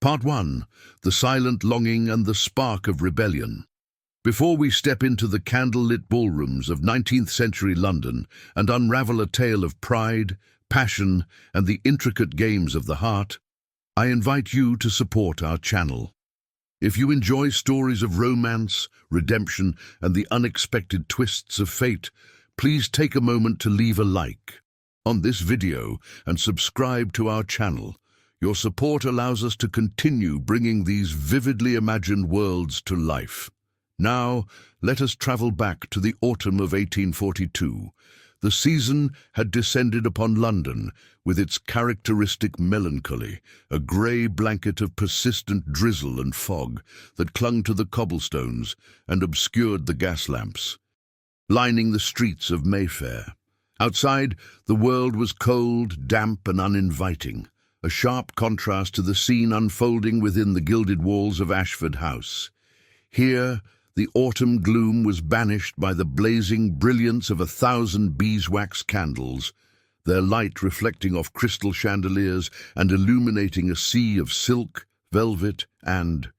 Part 1. The Silent Longing and the Spark of Rebellion. Before we step into the candle-lit ballrooms of 19th century London and unravel a tale of pride, passion, and the intricate games of the heart, I invite you to support our channel. If you enjoy stories of romance, redemption, and the unexpected twists of fate, please take a moment to leave a like on this video and subscribe to our channel. Your support allows us to continue bringing these vividly imagined worlds to life. Now, let us travel back to the autumn of 1842. The season had descended upon London with its characteristic melancholy, a grey blanket of persistent drizzle and fog that clung to the cobblestones and obscured the gas lamps, lining the streets of Mayfair. Outside, the world was cold, damp, and uninviting, a sharp contrast to the scene unfolding within the gilded walls of Ashford House. Here, the autumn gloom was banished by the blazing brilliance of 1,000 beeswax candles, their light reflecting off crystal chandeliers and illuminating a sea of silk, velvet, and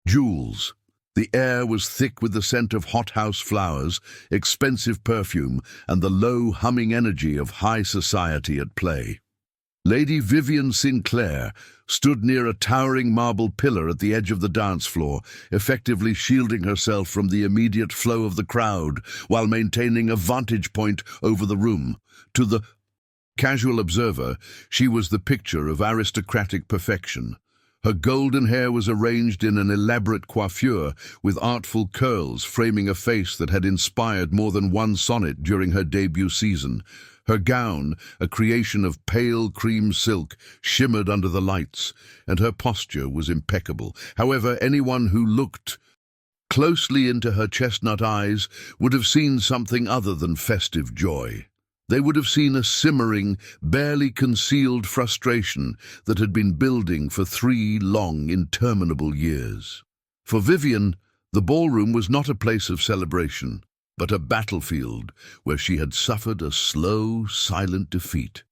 jewels. The air was thick with the scent of hothouse flowers, expensive perfume, and the low, humming energy of high society at play. Lady Vivien Sinclair stood near a towering marble pillar at the edge of the dance floor, effectively shielding herself from the immediate flow of the crowd while maintaining a vantage point over the room. To the casual observer, she was the picture of aristocratic perfection. Her golden hair was arranged in an elaborate coiffure with artful curls framing a face that had inspired more than one sonnet during her debut season. Her gown, a creation of pale cream silk, shimmered under the lights, and her posture was impeccable. However, anyone who looked closely into her chestnut eyes would have seen something other than festive joy. They would have seen a simmering, barely concealed frustration that had been building for 3 long, interminable years. For Vivien, the ballroom was not a place of celebration, but a battlefield where she had suffered a slow, silent defeat.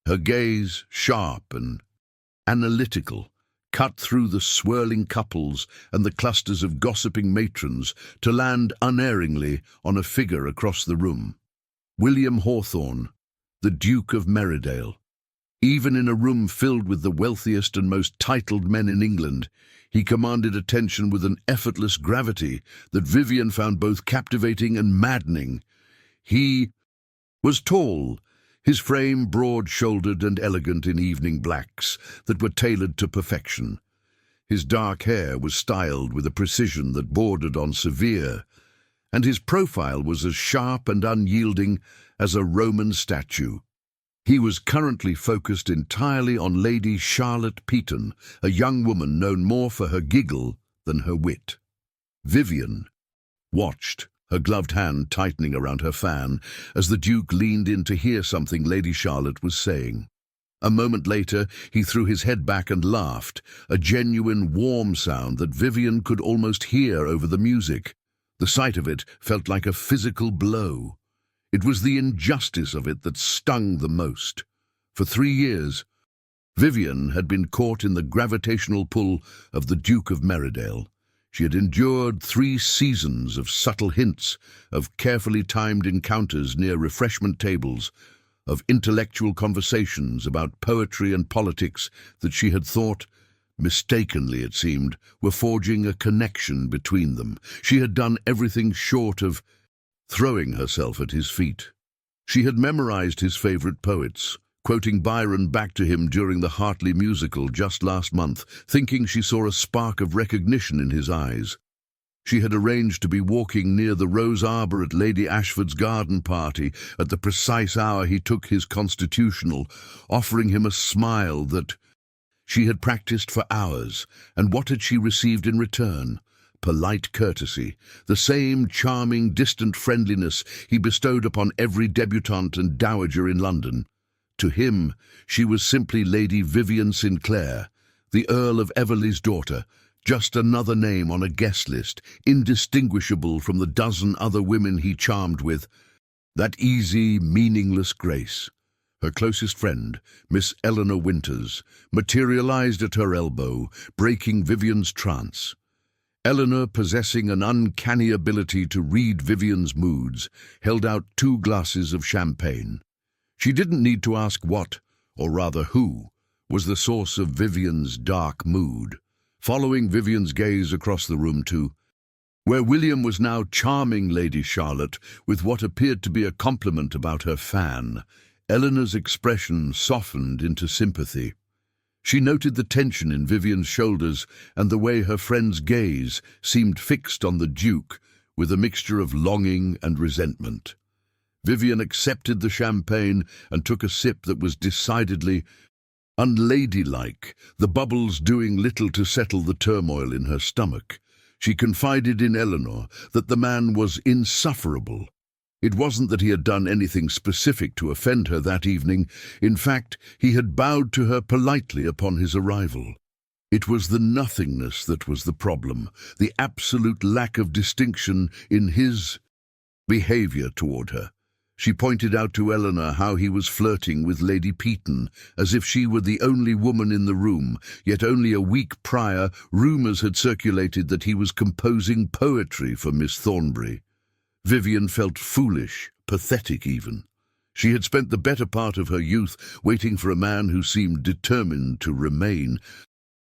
Her gaze, sharp and analytical, cut through the swirling couples and the clusters of gossiping matrons to land unerringly on a figure across the room. William Hawthorne, the Duke of Meridale. Even in a room filled with the wealthiest and most titled men in England, he commanded attention with an effortless gravity that Vivien found both captivating and maddening. He was tall, his frame broad-shouldered and elegant in evening blacks that were tailored to perfection. His dark hair was styled with a precision that bordered on severe, and his profile was as sharp and unyielding as a Roman statue. He was currently focused entirely on Lady Charlotte Peaton, a young woman known more for her giggle than her wit. Vivien watched, her gloved hand tightening around her fan, as the Duke leaned in to hear something Lady Charlotte was saying. A moment later, he threw his head back and laughed, a genuine, warm sound that Vivien could almost hear over the music. The sight of it felt like a physical blow. It was the injustice of it that stung the most. For 3 years, Vivien had been caught in the gravitational pull of the Duke of Meridale. She had endured 3 seasons of subtle hints, of carefully timed encounters near refreshment tables, of intellectual conversations about poetry and politics that she had thought, mistakenly it seemed, were forging a connection between them. She had done everything short of throwing herself at his feet. She had memorized his favorite poets, quoting Byron back to him during the Hartley musical just last month, thinking she saw a spark of recognition in his eyes. She had arranged to be walking near the rose arbor at Lady Ashford's garden party at the precise hour he took his constitutional, offering him a smile that she had practiced for hours. And what had she received in return? Polite courtesy, the same charming, distant friendliness he bestowed upon every debutante and dowager in London. To him, she was simply Lady Vivien Sinclair, the Earl of Everleigh's daughter, just another name on a guest list, indistinguishable from the dozen other women he charmed with that easy, meaningless grace. Her closest friend, Miss Eleanor Winters, materialized at her elbow, breaking Vivien's trance. Eleanor, possessing an uncanny ability to read Vivien's moods, held out 2 glasses of champagne. She didn't need to ask what, or rather who, was the source of Vivien's dark mood. Following Vivien's gaze across the room to where William was now charming Lady Charlotte with what appeared to be a compliment about her fan, Eleanor's expression softened into sympathy. She noted the tension in Vivien's shoulders and the way her friend's gaze seemed fixed on the Duke with a mixture of longing and resentment. Vivien accepted the champagne and took a sip that was decidedly unladylike, the bubbles doing little to settle the turmoil in her stomach. She confided in Eleanor that the man was insufferable. It wasn't that he had done anything specific to offend her that evening. In fact, he had bowed to her politely upon his arrival. It was the nothingness that was the problem, the absolute lack of distinction in his behavior toward her. She pointed out to Eleanor how he was flirting with Lady Peaton, as if she were the only woman in the room, yet only a week prior rumours had circulated that he was composing poetry for Miss Thornbury. Vivien felt foolish, pathetic even. She had spent the better part of her youth waiting for a man who seemed determined to remain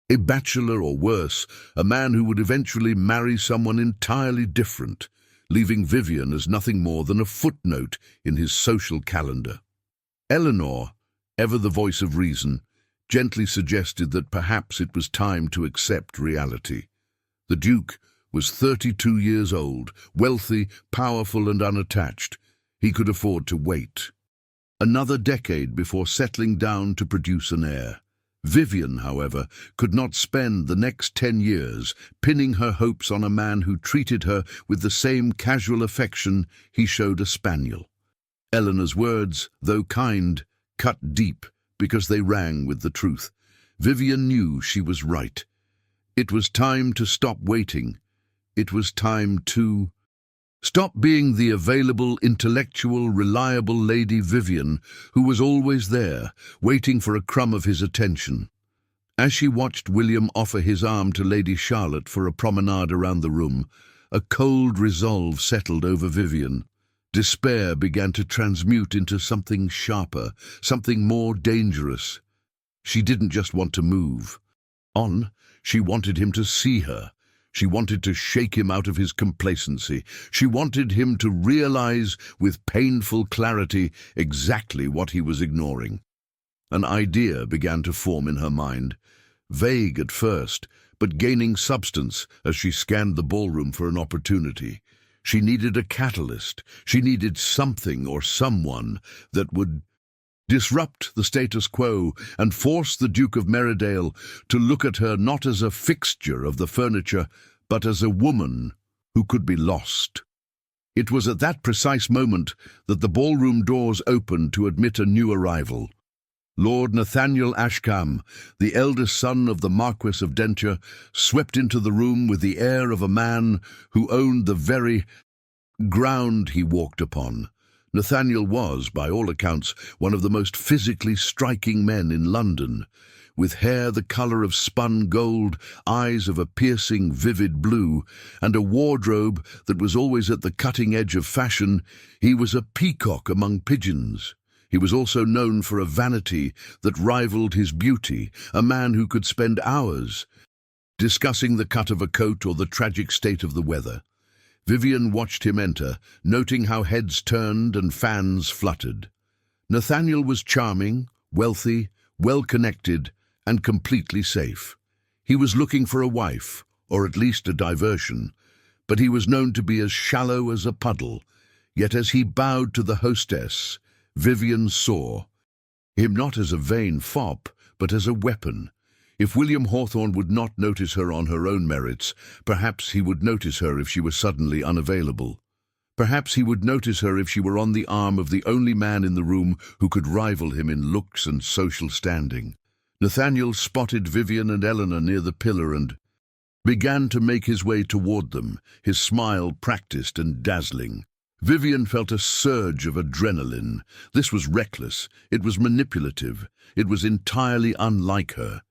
a bachelor, or worse, a man who would eventually marry someone entirely different, leaving Vivien as nothing more than a footnote in his social calendar. Eleanor, ever the voice of reason, gently suggested that perhaps it was time to accept reality. The Duke was 32 years old, wealthy, powerful and unattached. He could afford to wait another decade before settling down to produce an heir. Vivien, however, could not spend the next 10 years pinning her hopes on a man who treated her with the same casual affection he showed a spaniel. Eleanor's words, though kind, cut deep because they rang with the truth. Vivien knew she was right. It was time to stop waiting. It was time to stop being the available, intellectual, reliable Lady Vivien who was always there, waiting for a crumb of his attention. As she watched William offer his arm to Lady Charlotte for a promenade around the room, a cold resolve settled over Vivien. Despair began to transmute into something sharper, something more dangerous. She didn't just want to move on, she wanted him to see her. She wanted to shake him out of his complacency. She wanted him to realize with painful clarity exactly what he was ignoring. An idea began to form in her mind, vague at first, but gaining substance as she scanned the ballroom for an opportunity. She needed a catalyst. She needed something or someone that would disrupt the status quo and force the Duke of Meridale to look at her not as a fixture of the furniture, but as a woman who could be lost. It was at that precise moment that the ballroom doors opened to admit a new arrival. Lord Nathaniel Ashkam, the eldest son of the Marquess of Denture, swept into the room with the air of a man who owned the very ground he walked upon. Nathaniel was, by all accounts, one of the most physically striking men in London. With hair the colour of spun gold, eyes of a piercing, vivid blue, and a wardrobe that was always at the cutting edge of fashion, he was a peacock among pigeons. He was also known for a vanity that rivaled his beauty, a man who could spend hours discussing the cut of a coat or the tragic state of the weather. Vivien watched him enter, noting how heads turned and fans fluttered. Nathaniel was charming, wealthy, well-connected, and completely safe. He was looking for a wife, or at least a diversion, but he was known to be as shallow as a puddle. Yet as he bowed to the hostess, Vivien saw him not as a vain fop, but as a weapon. If William Hawthorne would not notice her on her own merits, perhaps he would notice her if she were suddenly unavailable. Perhaps he would notice her if she were on the arm of the only man in the room who could rival him in looks and social standing. Nathaniel spotted Vivien and Eleanor near the pillar and began to make his way toward them, his smile practiced and dazzling. Vivien felt a surge of adrenaline. This was reckless, it was manipulative, it was entirely unlike her.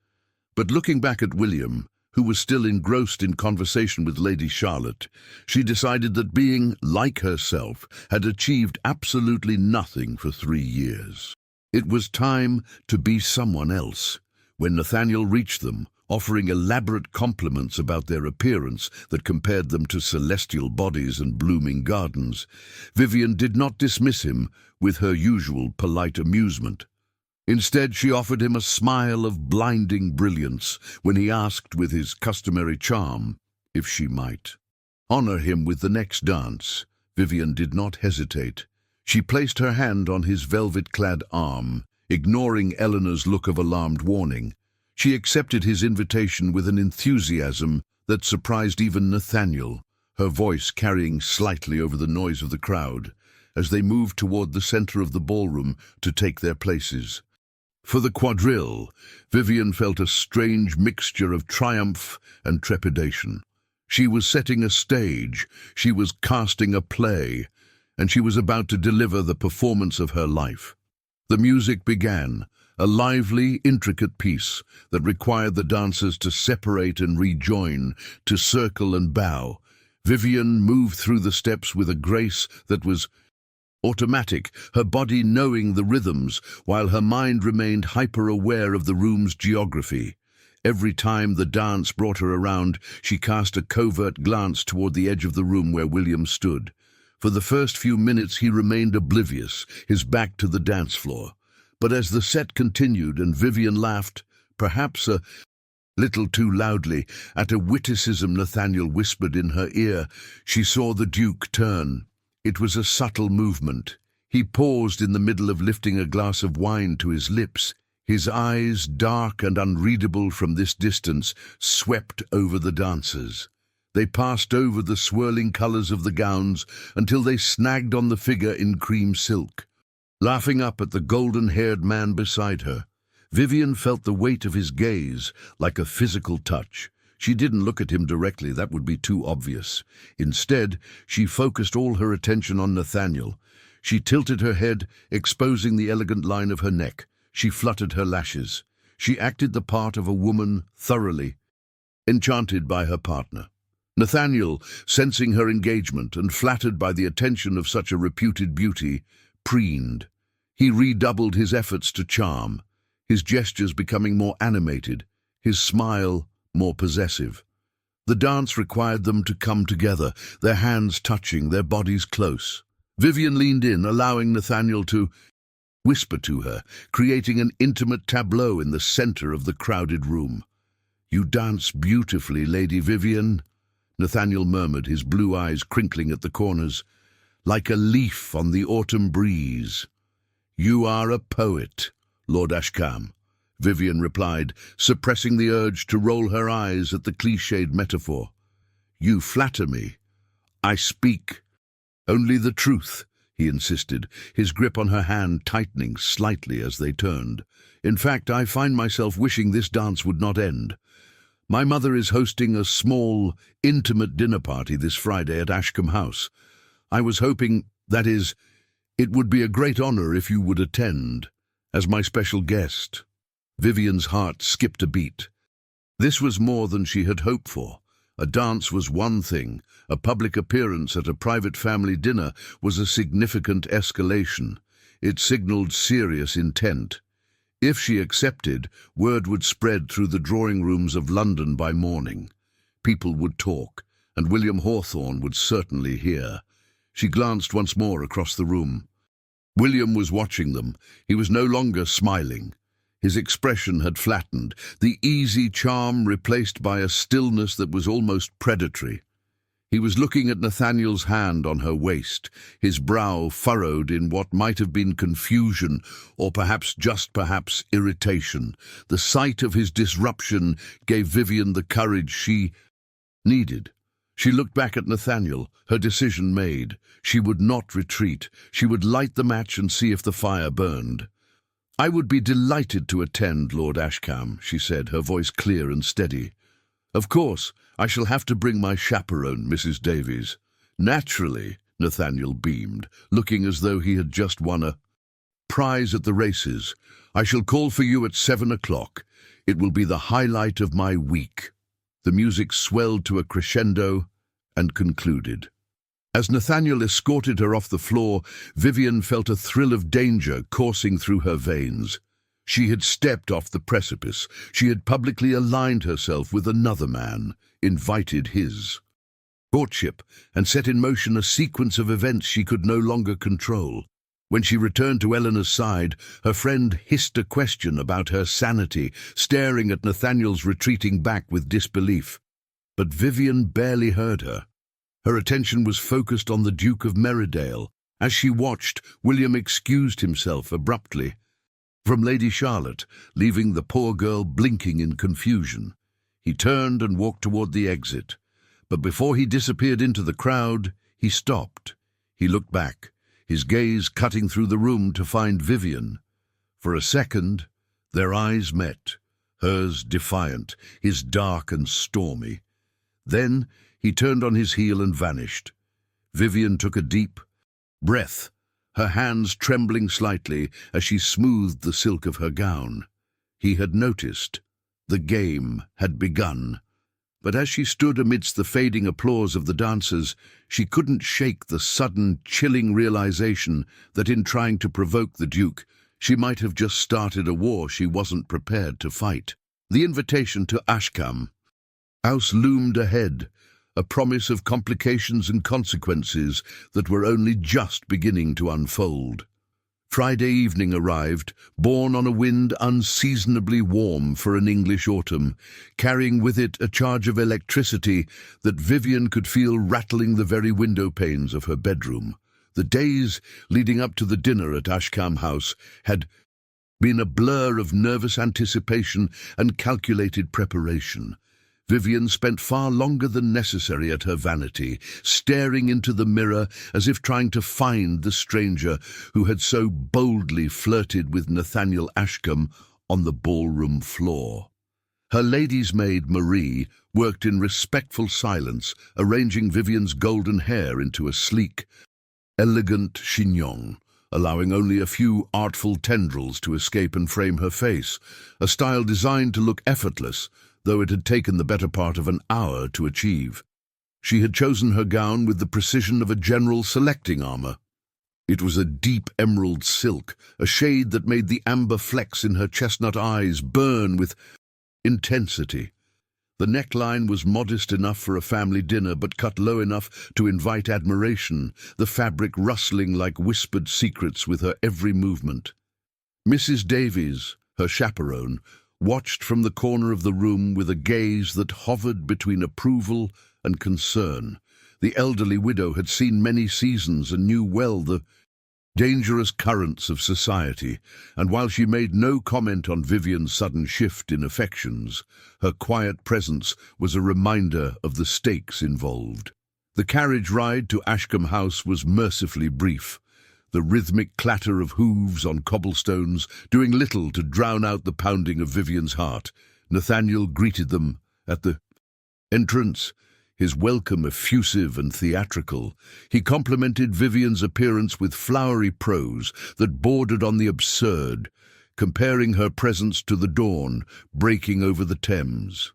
But looking back at William, who was still engrossed in conversation with Lady Charlotte, she decided that being like herself had achieved absolutely nothing for 3 years. It was time to be someone else. When Nathaniel reached them, offering elaborate compliments about their appearance that compared them to celestial bodies and blooming gardens, Vivien did not dismiss him with her usual polite amusement. Instead, she offered him a smile of blinding brilliance when he asked with his customary charm if she might honor him with the next dance. Vivien did not hesitate. She placed her hand on his velvet-clad arm, ignoring Eleanor's look of alarmed warning. She accepted his invitation with an enthusiasm that surprised even Nathaniel, her voice carrying slightly over the noise of the crowd, as they moved toward the center of the ballroom to take their places. For the quadrille, Vivien felt a strange mixture of triumph and trepidation. She was setting a stage, she was casting a play, and she was about to deliver the performance of her life. The music began, a lively, intricate piece that required the dancers to separate and rejoin, to circle and bow. Vivien moved through the steps with a grace that was automatic, her body knowing the rhythms, while her mind remained hyper-aware of the room's geography. Every time the dance brought her around, she cast a covert glance toward the edge of the room where William stood. For the first few minutes he remained oblivious, his back to the dance floor. But as the set continued and Vivien laughed, perhaps a little too loudly, at a witticism Nathaniel whispered in her ear, she saw the Duke turn. It was a subtle movement. He paused in the middle of lifting a glass of wine to his lips. His eyes, dark and unreadable from this distance, swept over the dancers. They passed over the swirling colors of the gowns until they snagged on the figure in cream silk. Laughing up at the golden-haired man beside her, Vivien felt the weight of his gaze like a physical touch. She didn't look at him directly, that would be too obvious. Instead, she focused all her attention on Nathaniel. She tilted her head, exposing the elegant line of her neck. She fluttered her lashes. She acted the part of a woman thoroughly enchanted by her partner. Nathaniel, sensing her engagement and flattered by the attention of such a reputed beauty, preened. He redoubled his efforts to charm, his gestures becoming more animated, his smile more possessive. The dance required them to come together, their hands touching, their bodies close. Vivien leaned in, allowing Nathaniel to whisper to her, creating an intimate tableau in the center of the crowded room. "You dance beautifully, Lady Vivien," Nathaniel murmured, his blue eyes crinkling at the corners, "like a leaf on the autumn breeze." "You are a poet, Lord Ashkam," Vivien replied, suppressing the urge to roll her eyes at the cliched metaphor. "You flatter me. I speak only the truth," he insisted, his grip on her hand tightening slightly as they turned. "In fact, I find myself wishing this dance would not end. My mother is hosting a small, intimate dinner party this Friday at Ashkam House. I was hoping, that is, it would be a great honor if you would attend, as my special guest." Vivien's heart skipped a beat. This was more than she had hoped for. A dance was one thing. A public appearance at a private family dinner was a significant escalation. It signaled serious intent. If she accepted, word would spread through the drawing rooms of London by morning. People would talk, and William Hawthorne would certainly hear. She glanced once more across the room. William was watching them. He was no longer smiling. His expression had flattened, the easy charm replaced by a stillness that was almost predatory. He was looking at Nathaniel's hand on her waist, his brow furrowed in what might have been confusion or perhaps irritation. The sight of his disruption gave Vivien the courage she needed. She looked back at Nathaniel, her decision made. She would not retreat. She would light the match and see if the fire burned. "I would be delighted to attend, Lord Ashkam," she said, her voice clear and steady. "Of course, I shall have to bring my chaperone, Mrs. Davies." "Naturally," Nathaniel beamed, looking as though he had just won a prize at the races. "I shall call for you at 7 o'clock. It will be the highlight of my week." The music swelled to a crescendo and concluded. As Nathaniel escorted her off the floor, Vivien felt a thrill of danger coursing through her veins. She had stepped off the precipice. She had publicly aligned herself with another man, invited his courtship, and set in motion a sequence of events she could no longer control. When she returned to Eleanor's side, her friend hissed a question about her sanity, staring at Nathaniel's retreating back with disbelief. But Vivien barely heard her. Her attention was focused on the Duke of Meridale. As she watched, William excused himself abruptly from Lady Charlotte, leaving the poor girl blinking in confusion. He turned and walked toward the exit. But before he disappeared into the crowd, he stopped. He looked back, his gaze cutting through the room to find Vivien. For a second, their eyes met, hers defiant, his dark and stormy. Then he turned on his heel and vanished. Vivien took a deep breath, her hands trembling slightly as she smoothed the silk of her gown. He had noticed. The game had begun. But as she stood amidst the fading applause of the dancers, she couldn't shake the sudden, chilling realization that in trying to provoke the Duke, she might have just started a war she wasn't prepared to fight. The invitation to Ashkam house loomed ahead, a promise of complications and consequences that were only just beginning to unfold. Friday evening arrived, borne on a wind unseasonably warm for an English autumn, carrying with it a charge of electricity that Vivien could feel rattling the very window panes of her bedroom. The days leading up to the dinner at Ashkam House had been a blur of nervous anticipation and calculated preparation. Vivien spent far longer than necessary at her vanity, staring into the mirror as if trying to find the stranger who had so boldly flirted with Nathaniel Ashkam on the ballroom floor. Her lady's maid, Marie, worked in respectful silence, arranging Vivien's golden hair into a sleek, elegant chignon, allowing only a few artful tendrils to escape and frame her face, a style designed to look effortless, though it had taken the better part of an hour to achieve. She had chosen her gown with the precision of a general selecting armor. It was a deep emerald silk, a shade that made the amber flecks in her chestnut eyes burn with intensity. The neckline was modest enough for a family dinner, but cut low enough to invite admiration, the fabric rustling like whispered secrets with her every movement. Mrs. Davies, her chaperone, watched from the corner of the room with a gaze that hovered between approval and concern. The elderly widow had seen many seasons and knew well the dangerous currents of society, and while she made no comment on Vivien's sudden shift in affections, her quiet presence was a reminder of the stakes involved. The carriage ride to Ashkam House was mercifully brief, the rhythmic clatter of hooves on cobblestones doing little to drown out the pounding of Vivien's heart. Nathaniel greeted them at the entrance, his welcome effusive and theatrical. He complimented Vivien's appearance with flowery prose that bordered on the absurd, comparing her presence to the dawn breaking over the Thames.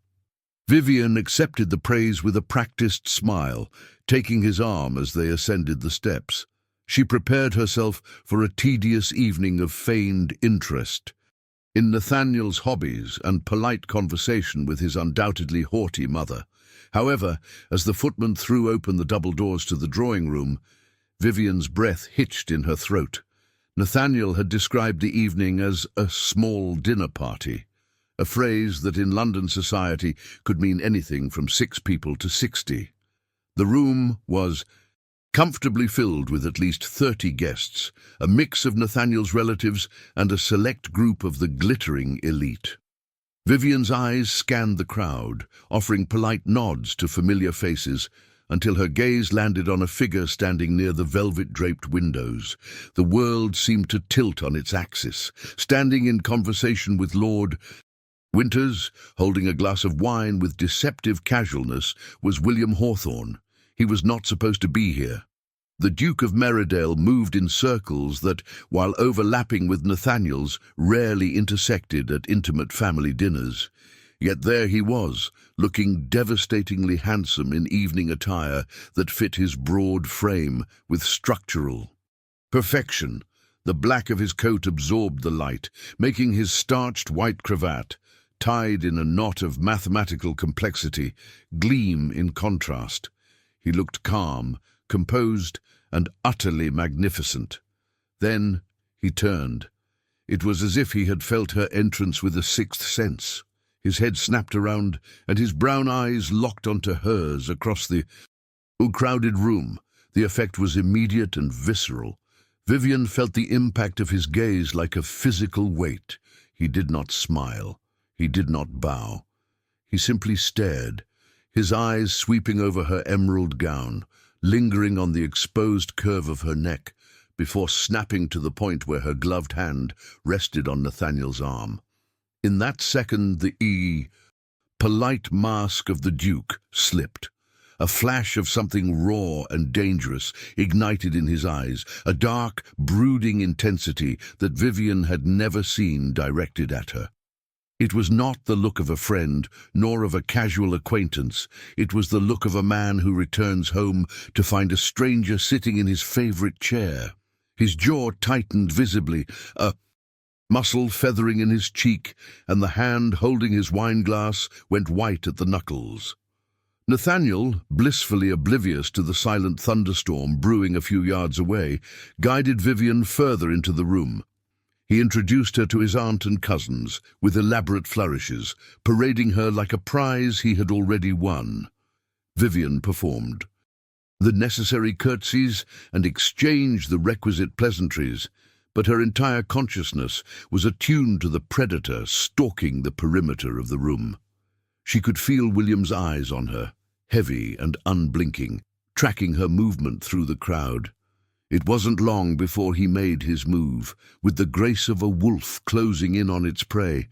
Vivien accepted the praise with a practiced smile, taking his arm as they ascended the steps. She prepared herself for a tedious evening of feigned interest in Nathaniel's hobbies and polite conversation with his undoubtedly haughty mother. However, as the footman threw open the double doors to the drawing-room, Vivien's breath hitched in her throat. Nathaniel had described the evening as a small dinner party, a phrase that in London society could mean anything from 6 people to 60. The room was comfortably filled with at least 30 guests, a mix of Nathaniel's relatives and a select group of the glittering elite. Vivien's eyes scanned the crowd, offering polite nods to familiar faces, until her gaze landed on a figure standing near the velvet-draped windows. The world seemed to tilt on its axis. Standing in conversation with Lord Winters, holding a glass of wine with deceptive casualness, was William Hawthorne. He was not supposed to be here. The Duke of Meridale moved in circles that, while overlapping with Nathaniel's, rarely intersected at intimate family dinners. Yet there he was, looking devastatingly handsome in evening attire that fit his broad frame with structural perfection. The black of his coat absorbed the light, making his starched white cravat, tied in a knot of mathematical complexity, gleam in contrast. He looked calm, composed, and utterly magnificent. Then he turned. It was as if he had felt her entrance with a sixth sense. His head snapped around, and his brown eyes locked onto hers across the crowded room. The effect was immediate and visceral. Vivien felt the impact of his gaze like a physical weight. He did not smile. He did not bow. He simply stared, his eyes sweeping over her emerald gown, lingering on the exposed curve of her neck, before snapping to the point where her gloved hand rested on Nathaniel's arm. In that second, the polite mask of the Duke slipped. A flash of something raw and dangerous ignited in his eyes, a dark, brooding intensity that Vivien had never seen directed at her. It was not the look of a friend, nor of a casual acquaintance. It was the look of a man who returns home to find a stranger sitting in his favorite chair. His jaw tightened visibly, a muscle feathering in his cheek, and the hand holding his wineglass went white at the knuckles. Nathaniel, blissfully oblivious to the silent thunderstorm brewing a few yards away, guided Vivien further into the room. He introduced her to his aunt and cousins, with elaborate flourishes, parading her like a prize he had already won. Vivien performed the necessary curtsies and exchanged the requisite pleasantries, but her entire consciousness was attuned to the predator stalking the perimeter of the room. She could feel William's eyes on her, heavy and unblinking, tracking her movement through the crowd. It wasn't long before he made his move, with the grace of a wolf closing in on its prey.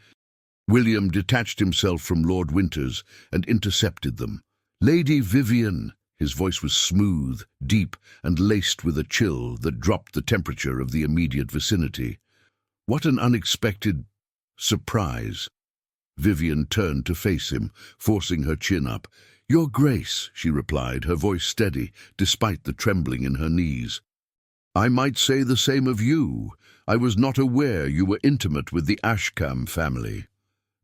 William detached himself from Lord Winters and intercepted them. "Lady Vivien!" His voice was smooth, deep, and laced with a chill that dropped the temperature of the immediate vicinity. What an unexpected surprise! Vivien turned to face him, forcing her chin up. "Your Grace," she replied, her voice steady, despite the trembling in her knees. "I might say the same of you. I was not aware you were intimate with the Ashkam family."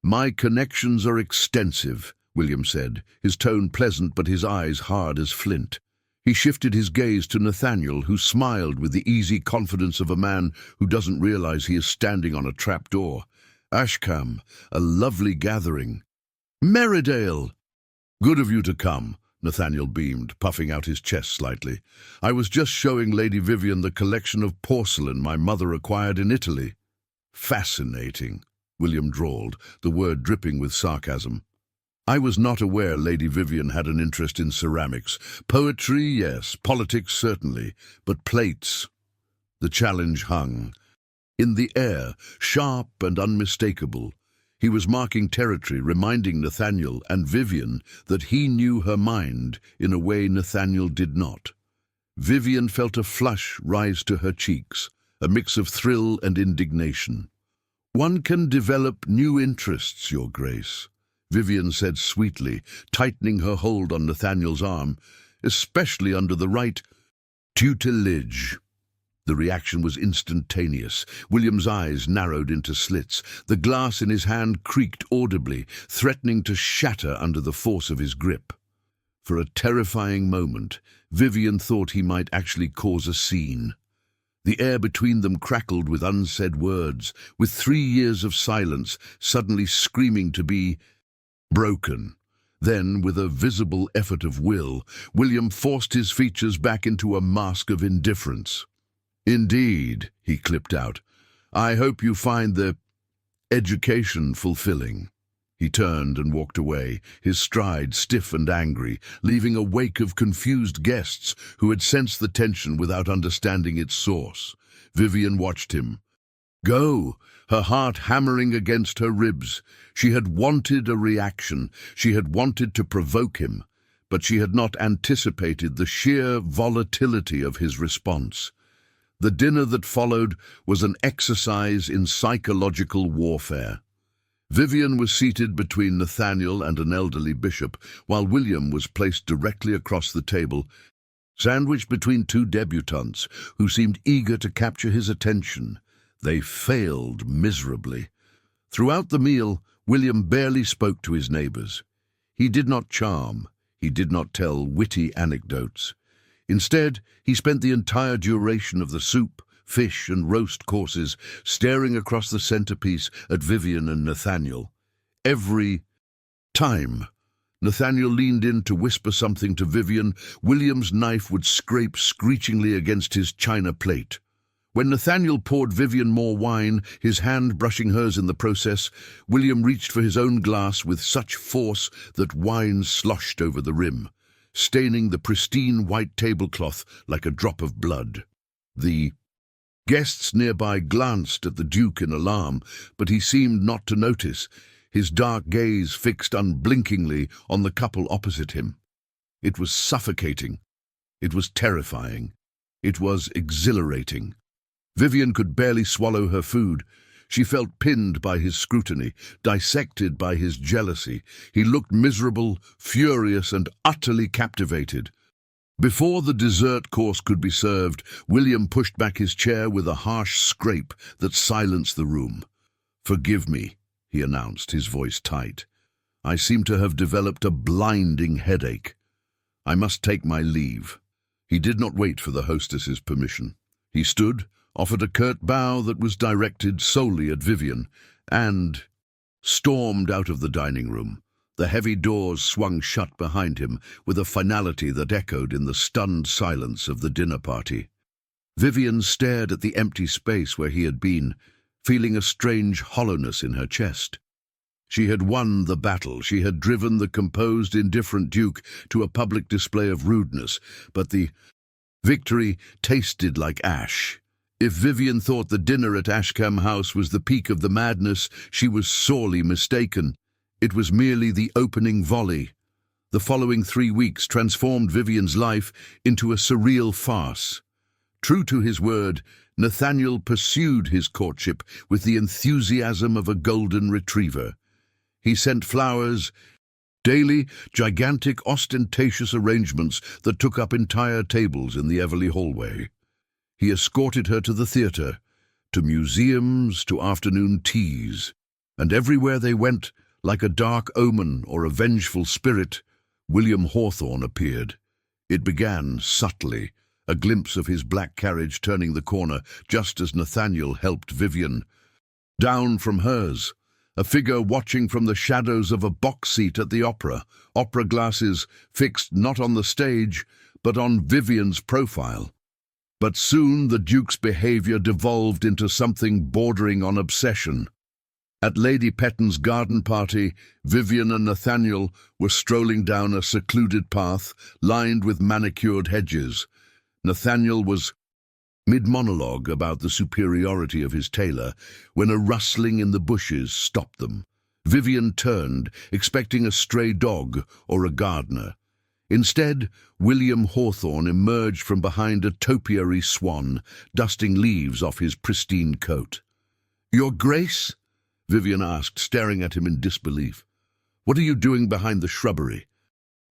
"My connections are extensive," William said, his tone pleasant but his eyes hard as flint. He shifted his gaze to Nathaniel, who smiled with the easy confidence of a man who doesn't realize he is standing on a trapdoor. "Ashkam, a lovely gathering." "Meridale!" "Good of you to come," Nathaniel beamed, puffing out his chest slightly. "I was just showing Lady Vivien the collection of porcelain my mother acquired in Italy." "Fascinating," William drawled, the word dripping with sarcasm. "I was not aware Lady Vivien had an interest in ceramics. Poetry, yes, politics, certainly, but plates." The challenge hung in the air, sharp and unmistakable. He was marking territory, reminding Nathaniel and Vivien that he knew her mind in a way Nathaniel did not. Vivien felt a flush rise to her cheeks, a mix of thrill and indignation. "One can develop new interests, Your Grace," Vivien said sweetly, tightening her hold on Nathaniel's arm, "especially under the right tutelage." The reaction was instantaneous. William's eyes narrowed into slits. The glass in his hand creaked audibly, threatening to shatter under the force of his grip. For a terrifying moment, Vivien thought he might actually cause a scene. The air between them crackled with unsaid words, with 3 years of silence suddenly screaming to be broken. Then, with a visible effort of will, William forced his features back into a mask of indifference. "Indeed," he clipped out. "I hope you find the education fulfilling." He turned and walked away, his stride stiff and angry, leaving a wake of confused guests who had sensed the tension without understanding its source. Vivien watched him go, her heart hammering against her ribs. She had wanted a reaction. She had wanted to provoke him. but she had not anticipated the sheer volatility of his response. The dinner that followed was an exercise in psychological warfare. Vivien was seated between Nathaniel and an elderly bishop, while William was placed directly across the table, sandwiched between two debutantes who seemed eager to capture his attention. They failed miserably. Throughout the meal, William barely spoke to his neighbours. He did not charm. He did not tell witty anecdotes. Instead, he spent the entire duration of the soup, fish and roast courses staring across the centrepiece at Vivien and Nathaniel. Every time Nathaniel leaned in to whisper something to Vivien, William's knife would scrape screechingly against his china plate. When Nathaniel poured Vivien more wine, his hand brushing hers in the process, William reached for his own glass with such force that wine sloshed over the rim, staining the pristine white tablecloth like a drop of blood. The guests nearby glanced at the Duke in alarm, but he seemed not to notice, his dark gaze fixed unblinkingly on the couple opposite him. It was suffocating. It was terrifying. It was exhilarating. Vivien could barely swallow her food. She felt pinned by his scrutiny, dissected by his jealousy. He looked miserable, furious, and utterly captivated. Before the dessert course could be served, William pushed back his chair with a harsh scrape that silenced the room. "Forgive me," he announced, his voice tight. "I seem to have developed a blinding headache. I must take my leave." He did not wait for the hostess's permission. He stood, offered a curt bow that was directed solely at Vivien, and stormed out of the dining room. The heavy doors swung shut behind him with a finality that echoed in the stunned silence of the dinner party. Vivien stared at the empty space where he had been, feeling a strange hollowness in her chest. She had won the battle. She had driven the composed, indifferent Duke to a public display of rudeness, but the victory tasted like ash. If Vivien thought the dinner at Ashkam House was the peak of the madness, she was sorely mistaken. It was merely the opening volley. The following 3 weeks transformed Vivien's life into a surreal farce. True to his word, Nathaniel pursued his courtship with the enthusiasm of a golden retriever. He sent flowers, daily, gigantic, ostentatious arrangements that took up entire tables in the Everleigh hallway. He escorted her to the theatre, to museums, to afternoon teas, and everywhere they went, like a dark omen or a vengeful spirit, William Hawthorne appeared. It began subtly, a glimpse of his black carriage turning the corner just as Nathaniel helped Vivien. Down from hers, a figure watching from the shadows of a box seat at the opera glasses fixed not on the stage, but on Vivien's profile. But soon the Duke's behaviour devolved into something bordering on obsession. At Lady Petton's garden party, Vivien and Nathaniel were strolling down a secluded path lined with manicured hedges. Nathaniel was mid-monologue about the superiority of his tailor when a rustling in the bushes stopped them. Vivien turned, expecting a stray dog or a gardener. Instead, William Hawthorne emerged from behind a topiary swan, dusting leaves off his pristine coat. "Your Grace?" Vivien asked, staring at him in disbelief. "What are you doing behind the shrubbery?"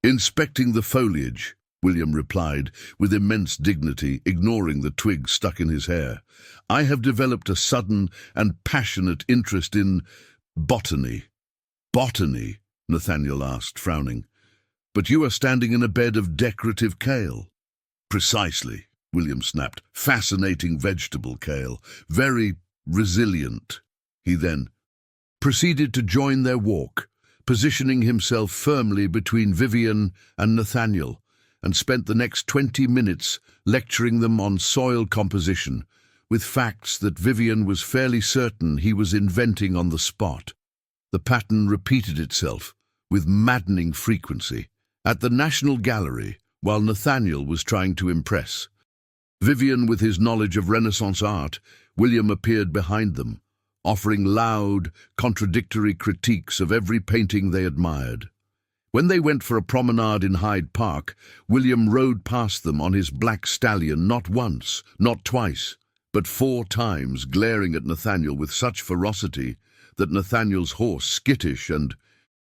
"Inspecting the foliage," William replied, with immense dignity, ignoring the twigs stuck in his hair. "I have developed a sudden and passionate interest in botany." "Botany?" Nathaniel asked, frowning. "But you are standing in a bed of decorative kale." "Precisely," William snapped. "Fascinating vegetable kale. Very resilient." He then proceeded to join their walk, positioning himself firmly between Vivien and Nathaniel, and spent the next 20 minutes lecturing them on soil composition, with facts that Vivien was fairly certain he was inventing on the spot. The pattern repeated itself with maddening frequency. At the National Gallery, while Nathaniel was trying to impress Vivien with his knowledge of Renaissance art, William appeared behind them, offering loud, contradictory critiques of every painting they admired. When they went for a promenade in Hyde Park, William rode past them on his black stallion not once, not twice, but 4 times, glaring at Nathaniel with such ferocity that Nathaniel's horse, skittish and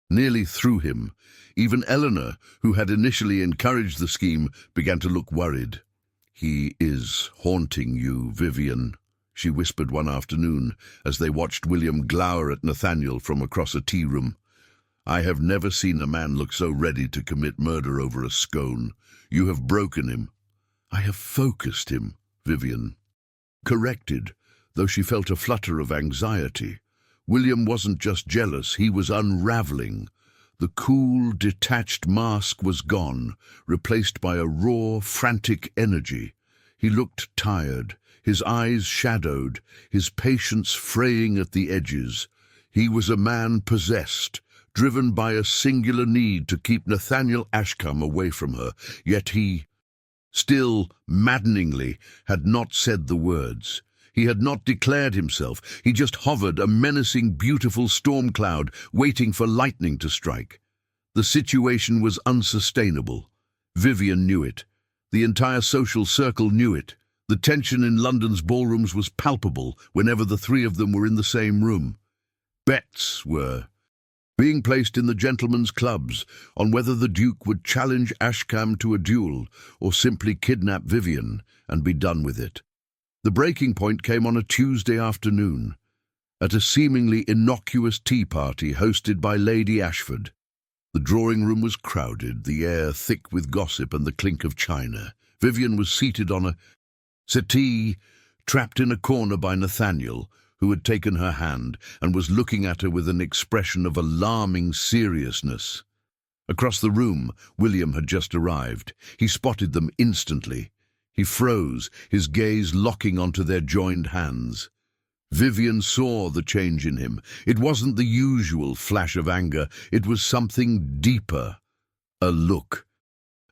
nearly threw him. Even Eleanor, who had initially encouraged the scheme, began to look worried. "He is haunting you, Vivien," she whispered one afternoon as they watched William glower at Nathaniel from across a tea room. "I have never seen a man look so ready to commit murder over a scone. You have broken him." "I have focused him," Vivien corrected, though she felt a flutter of anxiety. William wasn't just jealous, he was unraveling. The cool, detached mask was gone, replaced by a raw, frantic energy. He looked tired, his eyes shadowed, his patience fraying at the edges. He was a man possessed, driven by a singular need to keep Nathaniel Ashkam away from her, yet he, still maddeningly, had not said the words. He had not declared himself, he just hovered, a menacing, beautiful storm cloud, waiting for lightning to strike. The situation was unsustainable. Vivien knew it. The entire social circle knew it. The tension in London's ballrooms was palpable whenever the 3 of them were in the same room. Bets were being placed in the gentlemen's clubs on whether the Duke would challenge Ashkam to a duel or simply kidnap Vivien and be done with it. The breaking point came on a Tuesday afternoon, at a seemingly innocuous tea party hosted by Lady Ashford. The drawing room was crowded, the air thick with gossip and the clink of china. Vivien was seated on a settee, trapped in a corner by Nathaniel, who had taken her hand and was looking at her with an expression of alarming seriousness. Across the room, William had just arrived. He spotted them instantly. He froze, his gaze locking onto their joined hands. Vivien saw the change in him. It wasn't the usual flash of anger, it was something deeper. A look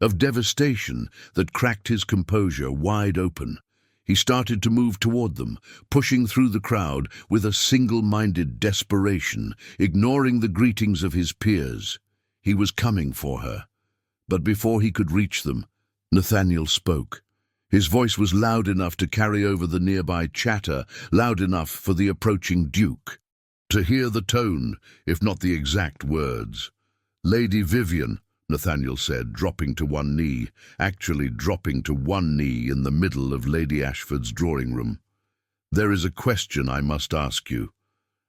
of devastation that cracked his composure wide open. He started to move toward them, pushing through the crowd with a single-minded desperation, ignoring the greetings of his peers. He was coming for her. But before he could reach them, Nathaniel spoke. His voice was loud enough to carry over the nearby chatter, loud enough for the approaching Duke to hear the tone, if not the exact words. "Lady Vivien," Nathaniel said, dropping to one knee, actually dropping to one knee in the middle of Lady Ashford's drawing room. "There is a question I must ask you,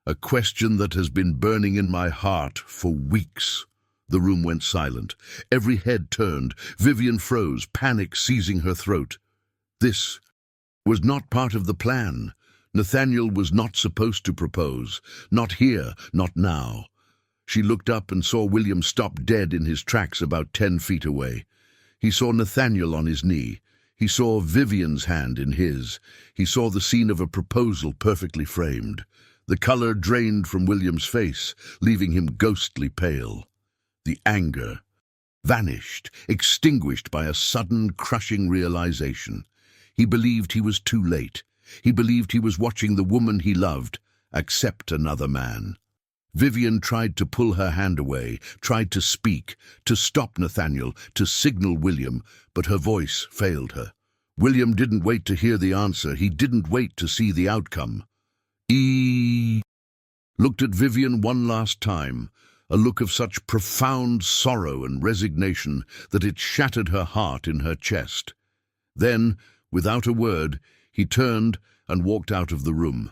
a question that has been burning in my heart for weeks." The room went silent. Every head turned. Vivien froze, panic seizing her throat. This was not part of the plan. Nathaniel was not supposed to propose. Not here, not now. She looked up and saw William stop dead in his tracks about 10 feet away. He saw Nathaniel on his knee. He saw Vivien's hand in his. He saw the scene of a proposal perfectly framed. The colour drained from William's face, leaving him ghostly pale. The anger vanished, extinguished by a sudden, crushing realization. He believed he was too late. He believed he was watching the woman he loved accept another man. Vivien tried to pull her hand away, tried to speak, to stop Nathaniel, to signal William, but her voice failed her. William didn't wait to hear the answer. He didn't wait to see the outcome. He looked at Vivien one last time, a look of such profound sorrow and resignation that it shattered her heart in her chest. Then, without a word, he turned and walked out of the room.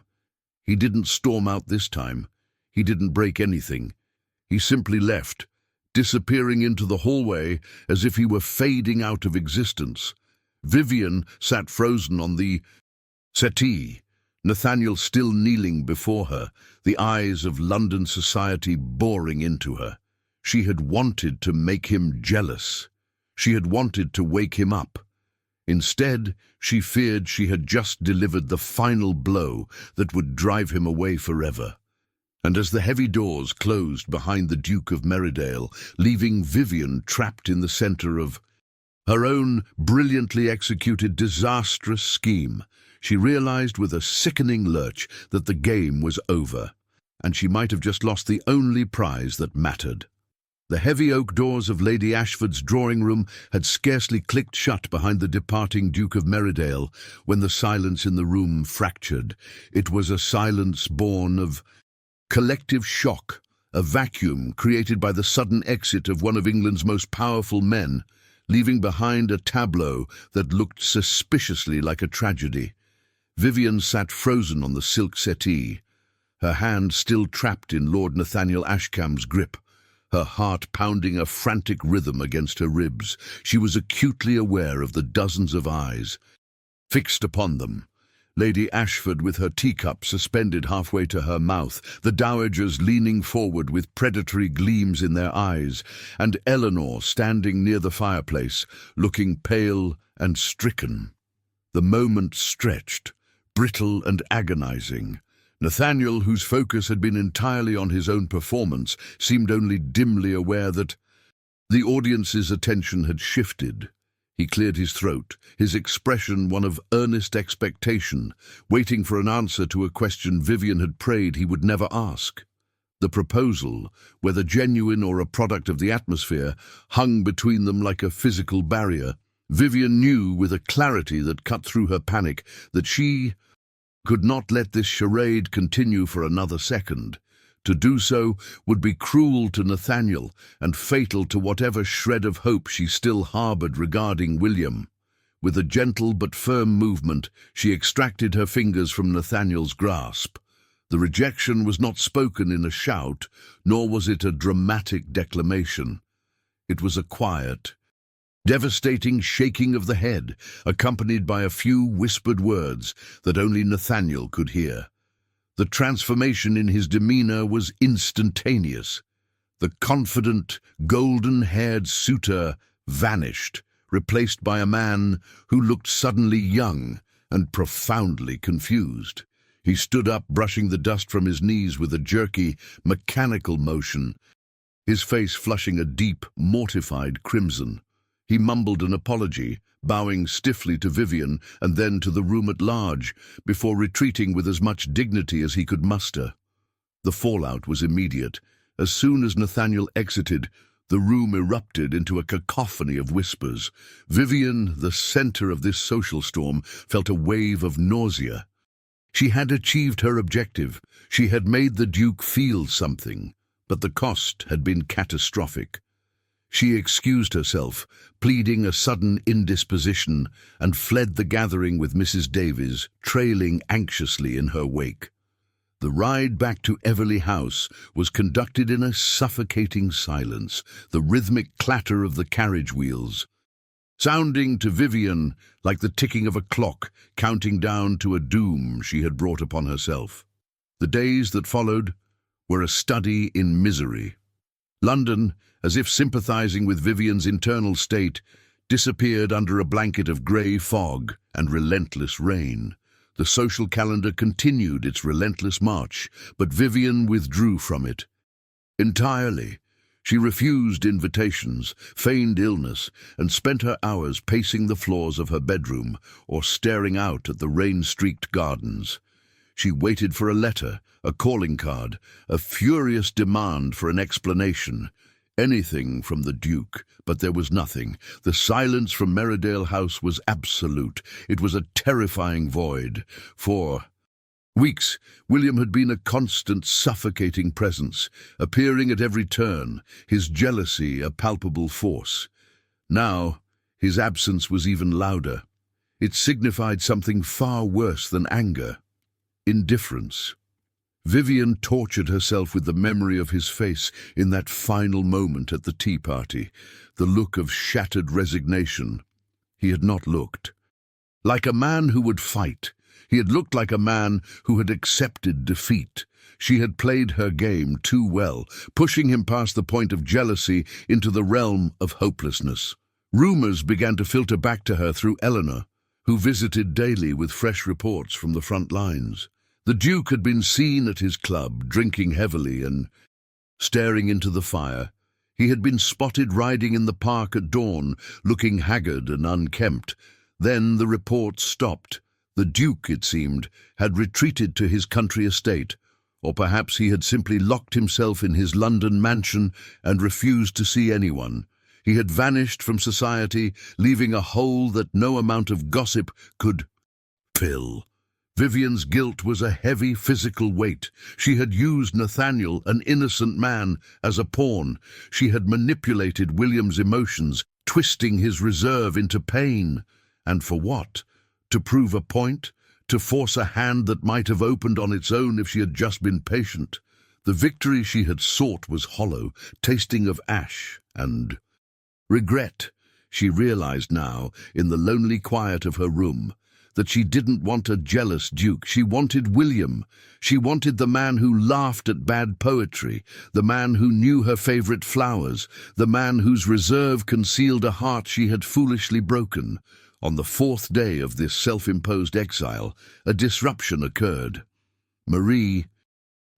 He didn't storm out this time. He didn't break anything. He simply left, disappearing into the hallway as if he were fading out of existence. Vivien sat frozen on the settee, Nathaniel still kneeling before her, the eyes of London society boring into her. She had wanted to make him jealous. She had wanted to wake him up. Instead, she feared she had just delivered the final blow that would drive him away forever. And as the heavy doors closed behind the Duke of Meridale, leaving Vivien trapped in the centre of her own brilliantly executed disastrous scheme, she realized with a sickening lurch that the game was over, and she might have just lost the only prize that mattered. The heavy oak doors of Lady Ashford's drawing-room had scarcely clicked shut behind the departing Duke of Meridale when the silence in the room fractured. It was a silence born of collective shock, a vacuum created by the sudden exit of one of England's most powerful men, leaving behind a tableau that looked suspiciously like a tragedy. Vivien sat frozen on the silk settee, her hand still trapped in Lord Nathaniel Ashkam's grip, her heart pounding a frantic rhythm against her ribs. She was acutely aware of the dozens of eyes fixed upon them. Lady Ashford with her teacup suspended halfway to her mouth, the dowagers leaning forward with predatory gleams in their eyes, and Eleanor standing near the fireplace, looking pale and stricken. The moment stretched, brittle and agonizing. Nathaniel, whose focus had been entirely on his own performance, seemed only dimly aware that the audience's attention had shifted. He cleared his throat, his expression one of earnest expectation, waiting for an answer to a question Vivien had prayed he would never ask. The proposal, whether genuine or a product of the atmosphere, hung between them like a physical barrier. Vivien knew with a clarity that cut through her panic that she could not let this charade continue for another second. To do so would be cruel to Nathaniel and fatal to whatever shred of hope she still harbored regarding William. With a gentle but firm movement, she extracted her fingers from Nathaniel's grasp. The rejection was not spoken in a shout, nor was it a dramatic declamation. It was a quiet, devastating shaking of the head, accompanied by a few whispered words that only Nathaniel could hear. The transformation in his demeanor was instantaneous. The confident, golden-haired suitor vanished, replaced by a man who looked suddenly young and profoundly confused. He stood up, brushing the dust from his knees with a jerky, mechanical motion, his face flushing a deep, mortified crimson. He mumbled an apology, bowing stiffly to Vivien and then to the room at large, before retreating with as much dignity as he could muster. The fallout was immediate. As soon as Nathaniel exited, the room erupted into a cacophony of whispers. Vivien, the centre of this social storm, felt a wave of nausea. She had achieved her objective. She had made the Duke feel something, but the cost had been catastrophic. She excused herself, pleading a sudden indisposition, and fled the gathering with Mrs. Davies, trailing anxiously in her wake. The ride back to Everley House was conducted in a suffocating silence, the rhythmic clatter of the carriage wheels, sounding to Vivien like the ticking of a clock counting down to a doom she had brought upon herself. The days that followed were a study in misery. London, as if sympathizing with Vivien's internal state, disappeared under a blanket of grey fog and relentless rain. The social calendar continued its relentless march, but Vivien withdrew from it entirely. She refused invitations, feigned illness, and spent her hours pacing the floors of her bedroom or staring out at the rain-streaked gardens. She waited for a letter, a calling card, a furious demand for an explanation. Anything from the Duke, but there was nothing. The silence from Meridale House was absolute. It was a terrifying void. For weeks, William had been a constant, suffocating presence, appearing at every turn, his jealousy a palpable force. Now, his absence was even louder. It signified something far worse than anger: indifference. Vivien tortured herself with the memory of his face in that final moment at the tea party, the look of shattered resignation. He had not looked like a man who would fight. He had looked like a man who had accepted defeat. She had played her game too well, pushing him past the point of jealousy into the realm of hopelessness. Rumours began to filter back to her through Eleanor, who visited daily with fresh reports from the front lines. The Duke had been seen at his club, drinking heavily and staring into the fire. He had been spotted riding in the park at dawn, looking haggard and unkempt. Then the reports stopped. The Duke, it seemed, had retreated to his country estate, Or perhaps he had simply locked himself in his London mansion and refused to see anyone. He had vanished from society, leaving a hole that no amount of gossip could fill. Vivien's guilt was a heavy physical weight. She had used Nathaniel, an innocent man, as a pawn. She had manipulated William's emotions, twisting his reserve into pain. And for what? To prove a point? To force a hand that might have opened on its own if she had just been patient? The victory she had sought was hollow, tasting of ash and regret. She realized now, in the lonely quiet of her room, that she didn't want a jealous duke. She wanted William. She wanted the man who laughed at bad poetry, the man who knew her favorite flowers, the man whose reserve concealed a heart she had foolishly broken. On the fourth day of this self-imposed exile, a disruption occurred. Marie,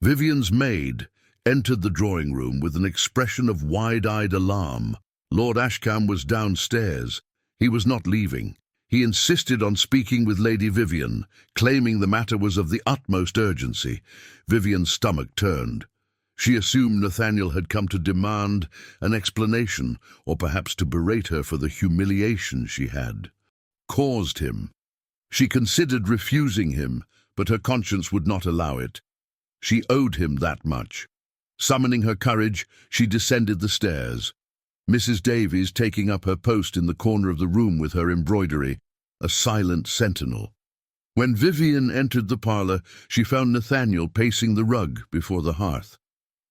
Vivien's maid, entered the drawing room with an expression of wide-eyed alarm. Lord Ashkam was downstairs. He was not leaving. He insisted on speaking with Lady Vivien, claiming the matter was of the utmost urgency. Vivien's stomach turned. She assumed Nathaniel had come to demand an explanation, or perhaps to berate her for the humiliation she had caused him. She considered refusing him, but her conscience would not allow it. She owed him that much. Summoning her courage, she descended the stairs. Mrs. Davies taking up her post in the corner of the room with her embroidery, a silent sentinel. When Vivien entered the parlour, she found Nathaniel pacing the rug before the hearth.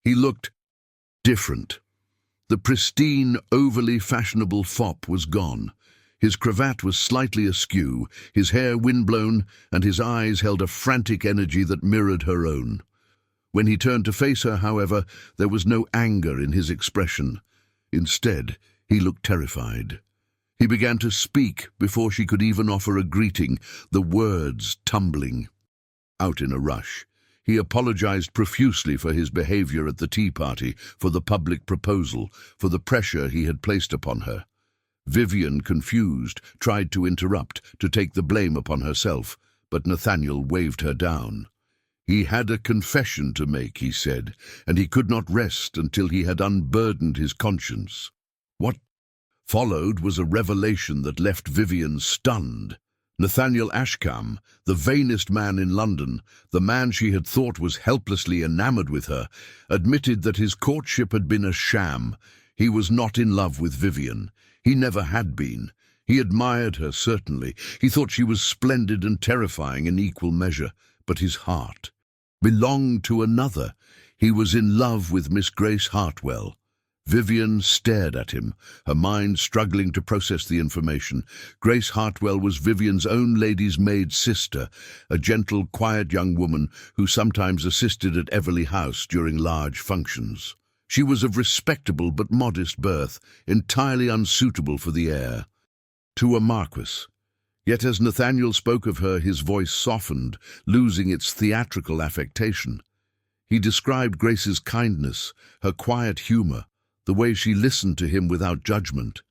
He looked different. The pristine, overly fashionable fop was gone. His cravat was slightly askew, his hair windblown, and his eyes held a frantic energy that mirrored her own. When he turned to face her, however, there was no anger in his expression. Instead, he looked terrified. He began to speak before she could even offer a greeting, the words tumbling out in a rush. He apologized profusely for his behavior at the tea party, for the public proposal, for the pressure he had placed upon her. Vivien, confused, tried to interrupt, to take the blame upon herself, but Nathaniel waved her down. He had a confession to make, he said, and he could not rest until he had unburdened his conscience. What followed was a revelation that left Vivien stunned. Nathaniel Ashkam, the vainest man in London, the man she had thought was helplessly enamored with her, admitted that his courtship had been a sham. He was not in love with Vivien. He never had been. He admired her, certainly. He thought she was splendid and terrifying in equal measure. But his heart belonged to another. He was in love with Miss Grace Hartwell. Vivien stared at him, her mind struggling to process the information. Grace Hartwell was Vivien's own lady's maid sister, a gentle, quiet young woman who sometimes assisted at Everley House during large functions. She was of respectable but modest birth, entirely unsuitable for the air. To a marquis. Yet as Nathaniel spoke of her, his voice softened, losing its theatrical affectation. He described Grace's kindness, her quiet humour, the way she listened to him without judgment.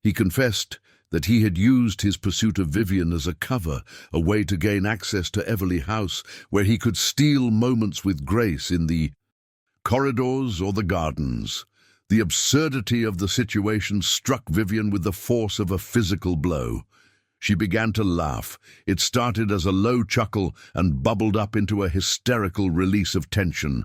He confessed that he had used his pursuit of Vivien as a cover, a way to gain access to Everley House, where he could steal moments with Grace in the corridors or the gardens. The absurdity of the situation struck Vivien with the force of a physical blow. She began to laugh. It started as a low chuckle and bubbled up into a hysterical release of tension.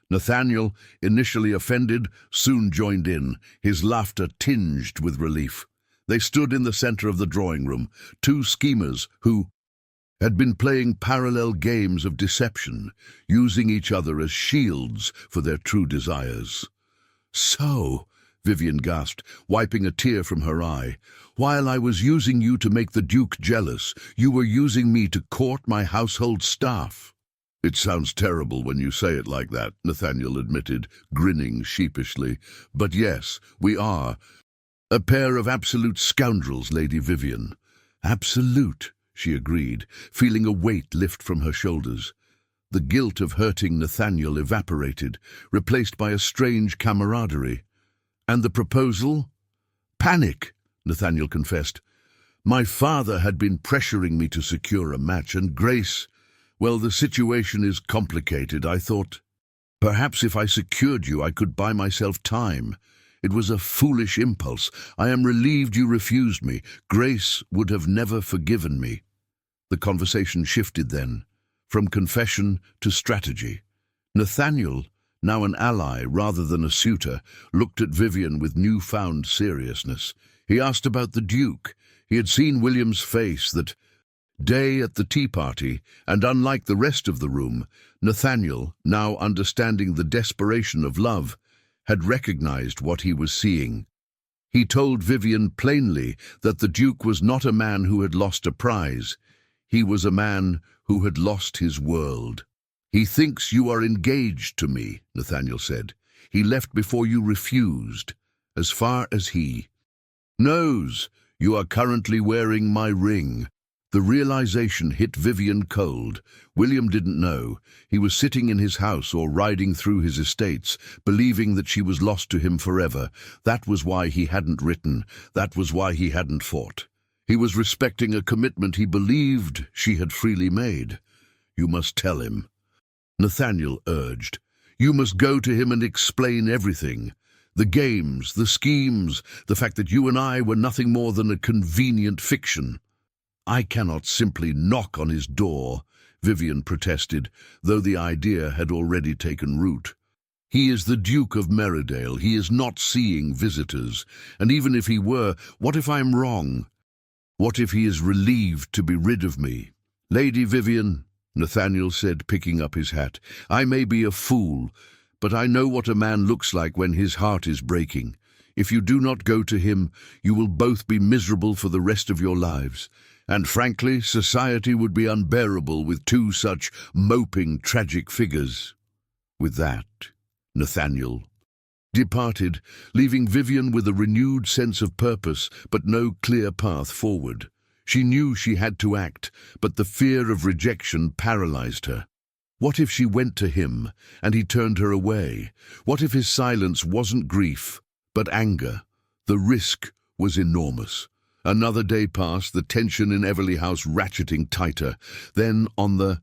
Nathaniel, initially offended, soon joined in, his laughter tinged with relief. They stood in the center of the drawing room, two schemers who had been playing parallel games of deception, using each other as shields for their true desires. "So," Vivien gasped, wiping a tear from her eye, "while I was using you to make the Duke jealous, you were using me to court my household staff." "It sounds terrible when you say it like that," Nathaniel admitted, grinning sheepishly. "But yes, we are. A pair of absolute scoundrels, Lady Vivien." "Absolute," she agreed, feeling a weight lift from her shoulders. The guilt of hurting Nathaniel evaporated, replaced by a strange camaraderie. "And the proposal?" "Panic," Nathaniel confessed. "My father had been pressuring me to secure a match, and Grace, Well, the situation is complicated. I thought, perhaps if I secured you, I could buy myself time. It was a foolish impulse. I am relieved you refused me. Grace would have never forgiven me." The conversation shifted then, from confession to strategy. Nathaniel, now an ally rather than a suitor, looked at Vivien with newfound seriousness. He asked about the Duke. He had seen William's face that day at the tea party, and unlike the rest of the room, Nathaniel, now understanding the desperation of love, had recognized what he was seeing. He told Vivien plainly that the Duke was not a man who had lost a prize. He was a man who had lost his world. "He thinks you are engaged to me," Nathaniel said. "He left before you refused, as far as he knows. You are currently wearing my ring." The realization hit Vivien cold. William didn't know. He was sitting in his house or riding through his estates, believing that she was lost to him forever. That was why he hadn't written. That was why he hadn't fought. He was respecting a commitment he believed she had freely made. "You must tell him," Nathaniel urged. "You must go to him and explain everything. The games, the schemes, the fact that you and I were nothing more than a convenient fiction." "I cannot simply knock on his door," Vivien protested, though the idea had already taken root. "He is the Duke of Meridale. He is not seeing visitors. And even if he were, what if I'm wrong? What if he is relieved to be rid of me?" "Lady Vivien," Nathaniel said, picking up his hat, "I may be a fool, but I know what a man looks like when his heart is breaking. If you do not go to him, you will both be miserable for the rest of your lives. And frankly, society would be unbearable with two such moping, tragic figures." With that, Nathaniel departed, leaving Vivien with a renewed sense of purpose, but no clear path forward. She knew she had to act, but the fear of rejection paralyzed her. What if she went to him, and he turned her away? What if his silence wasn't grief, but anger? The risk was enormous. Another day passed, the tension in Everley House ratcheting tighter. Then, on the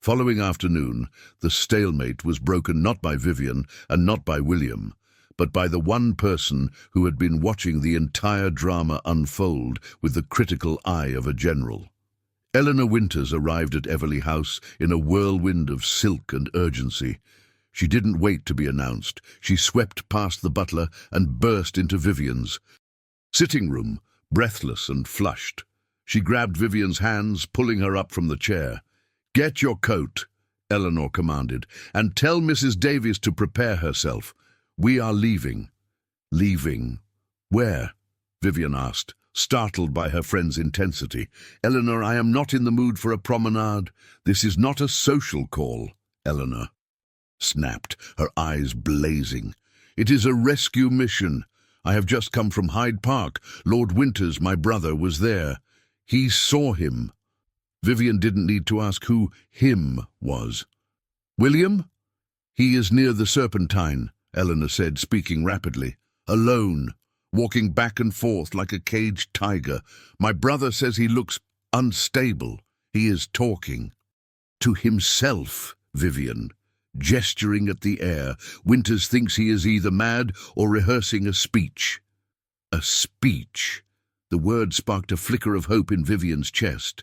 following afternoon, the stalemate was broken not by Vivien and not by William, but by the one person who had been watching the entire drama unfold with the critical eye of a general. Eleanor Winters arrived at Everley House in a whirlwind of silk and urgency. She didn't wait to be announced. She swept past the butler and burst into Vivien's sitting room, breathless and flushed. She grabbed Vivien's hands, pulling her up from the chair. "Get your coat," Eleanor commanded, "and tell Mrs. Davies to prepare herself. We are leaving." "Leaving? Where?" Vivien asked, startled by her friend's intensity. "Eleanor, I am not in the mood for a promenade. This is not a social call," Eleanor snapped, her eyes blazing. "It is a rescue mission. I have just come from Hyde Park. Lord Winters, my brother, was there. He saw him." Vivien didn't need to ask who him was. "William? He is near the Serpentine," Eleanor said, speaking rapidly. "Alone, walking back and forth like a caged tiger. My brother says he looks unstable. He is talking to himself." Vivien, gesturing at the air. "Winters thinks he is either mad or rehearsing a speech." A speech? The word sparked a flicker of hope in Vivien's chest.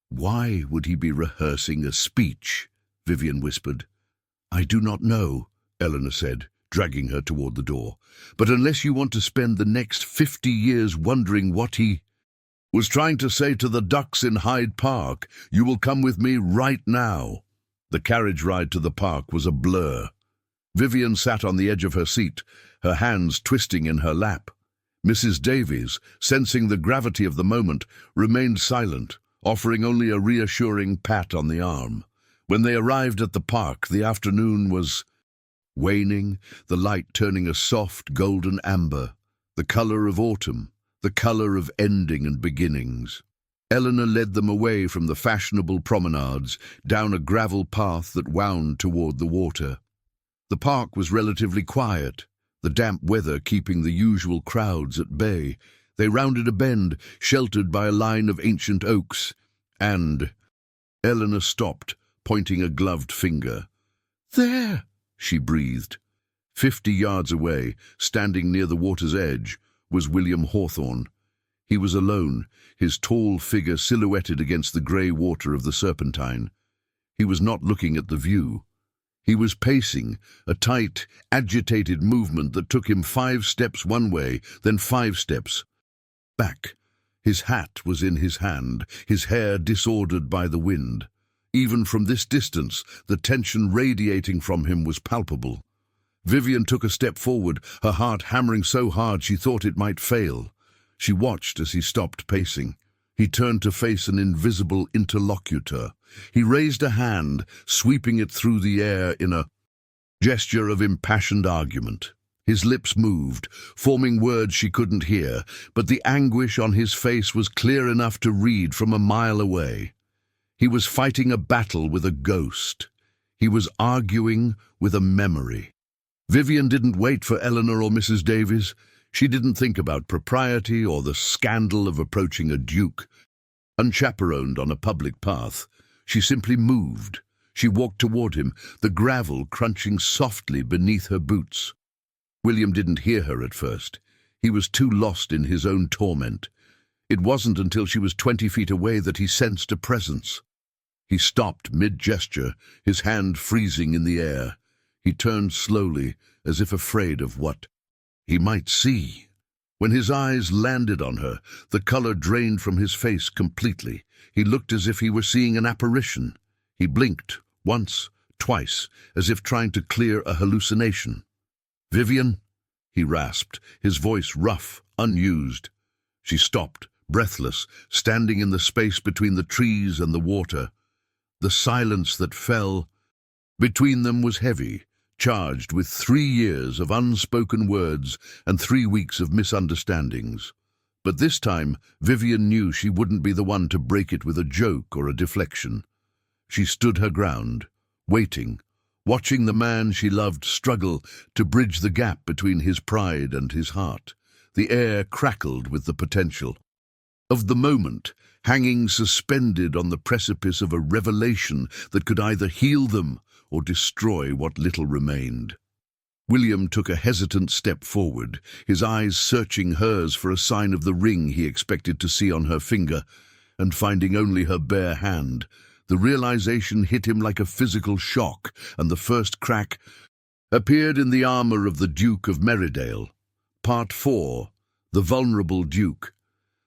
"Why would he be rehearsing a speech?" Vivien whispered. "I do not know," Eleanor said, dragging her toward the door. "But unless you want to spend the next 50 years wondering what he was trying to say to the ducks in Hyde Park, you will come with me right now." The carriage ride to the park was a blur. Vivien sat on the edge of her seat, her hands twisting in her lap. Mrs. Davies, sensing the gravity of the moment, remained silent, offering only a reassuring pat on the arm. When they arrived at the park, the afternoon was waning, the light turning a soft golden amber, the color of autumn, the color of ending and beginnings. Eleanor led them away from the fashionable promenades, down a gravel path that wound toward the water. The park was relatively quiet, the damp weather keeping the usual crowds at bay. They rounded a bend, sheltered by a line of ancient oaks, and Eleanor stopped, pointing a gloved finger. "There!" she breathed. 50 yards away, standing near the water's edge, was William Hawthorne. He was alone, his tall figure silhouetted against the grey water of the Serpentine. He was not looking at the view. He was pacing, a tight, agitated movement that took him 5 steps one way, then 5 steps back. His hat was in his hand, his hair disordered by the wind. Even from this distance, the tension radiating from him was palpable. Vivien took a step forward, her heart hammering so hard she thought it might fail. She watched as he stopped pacing. He turned to face an invisible interlocutor. He raised a hand, sweeping it through the air in a gesture of impassioned argument. His lips moved, forming words she couldn't hear, but the anguish on his face was clear enough to read from a mile away. He was fighting a battle with a ghost. He was arguing with a memory. Vivien didn't wait for Eleanor or Mrs. Davies. She didn't think about propriety or the scandal of approaching a duke. Unchaperoned on a public path, she simply moved. She walked toward him, the gravel crunching softly beneath her boots. William didn't hear her at first. He was too lost in his own torment. It wasn't until she was 20 feet away that he sensed a presence. He stopped mid-gesture, his hand freezing in the air. He turned slowly, as if afraid of what he might see. When his eyes landed on her, the color drained from his face completely. He looked as if he were seeing an apparition. He blinked, once, twice, as if trying to clear a hallucination. "Vivien?" he rasped, his voice rough, unused. She stopped, breathless, standing in the space between the trees and the water. The silence that fell between them was heavy, charged with 3 years of unspoken words and 3 weeks of misunderstandings. But this time, Vivien knew she wouldn't be the one to break it with a joke or a deflection. She stood her ground, waiting, watching the man she loved struggle to bridge the gap between his pride and his heart. The air crackled with the potential of the moment, hanging suspended on the precipice of a revelation that could either heal them or destroy what little remained. William took a hesitant step forward, his eyes searching hers for a sign of the ring he expected to see on her finger, and finding only her bare hand. The realization hit him like a physical shock, and the first crack appeared in the armor of the Duke of Meridale. Part 4. The Vulnerable Duke.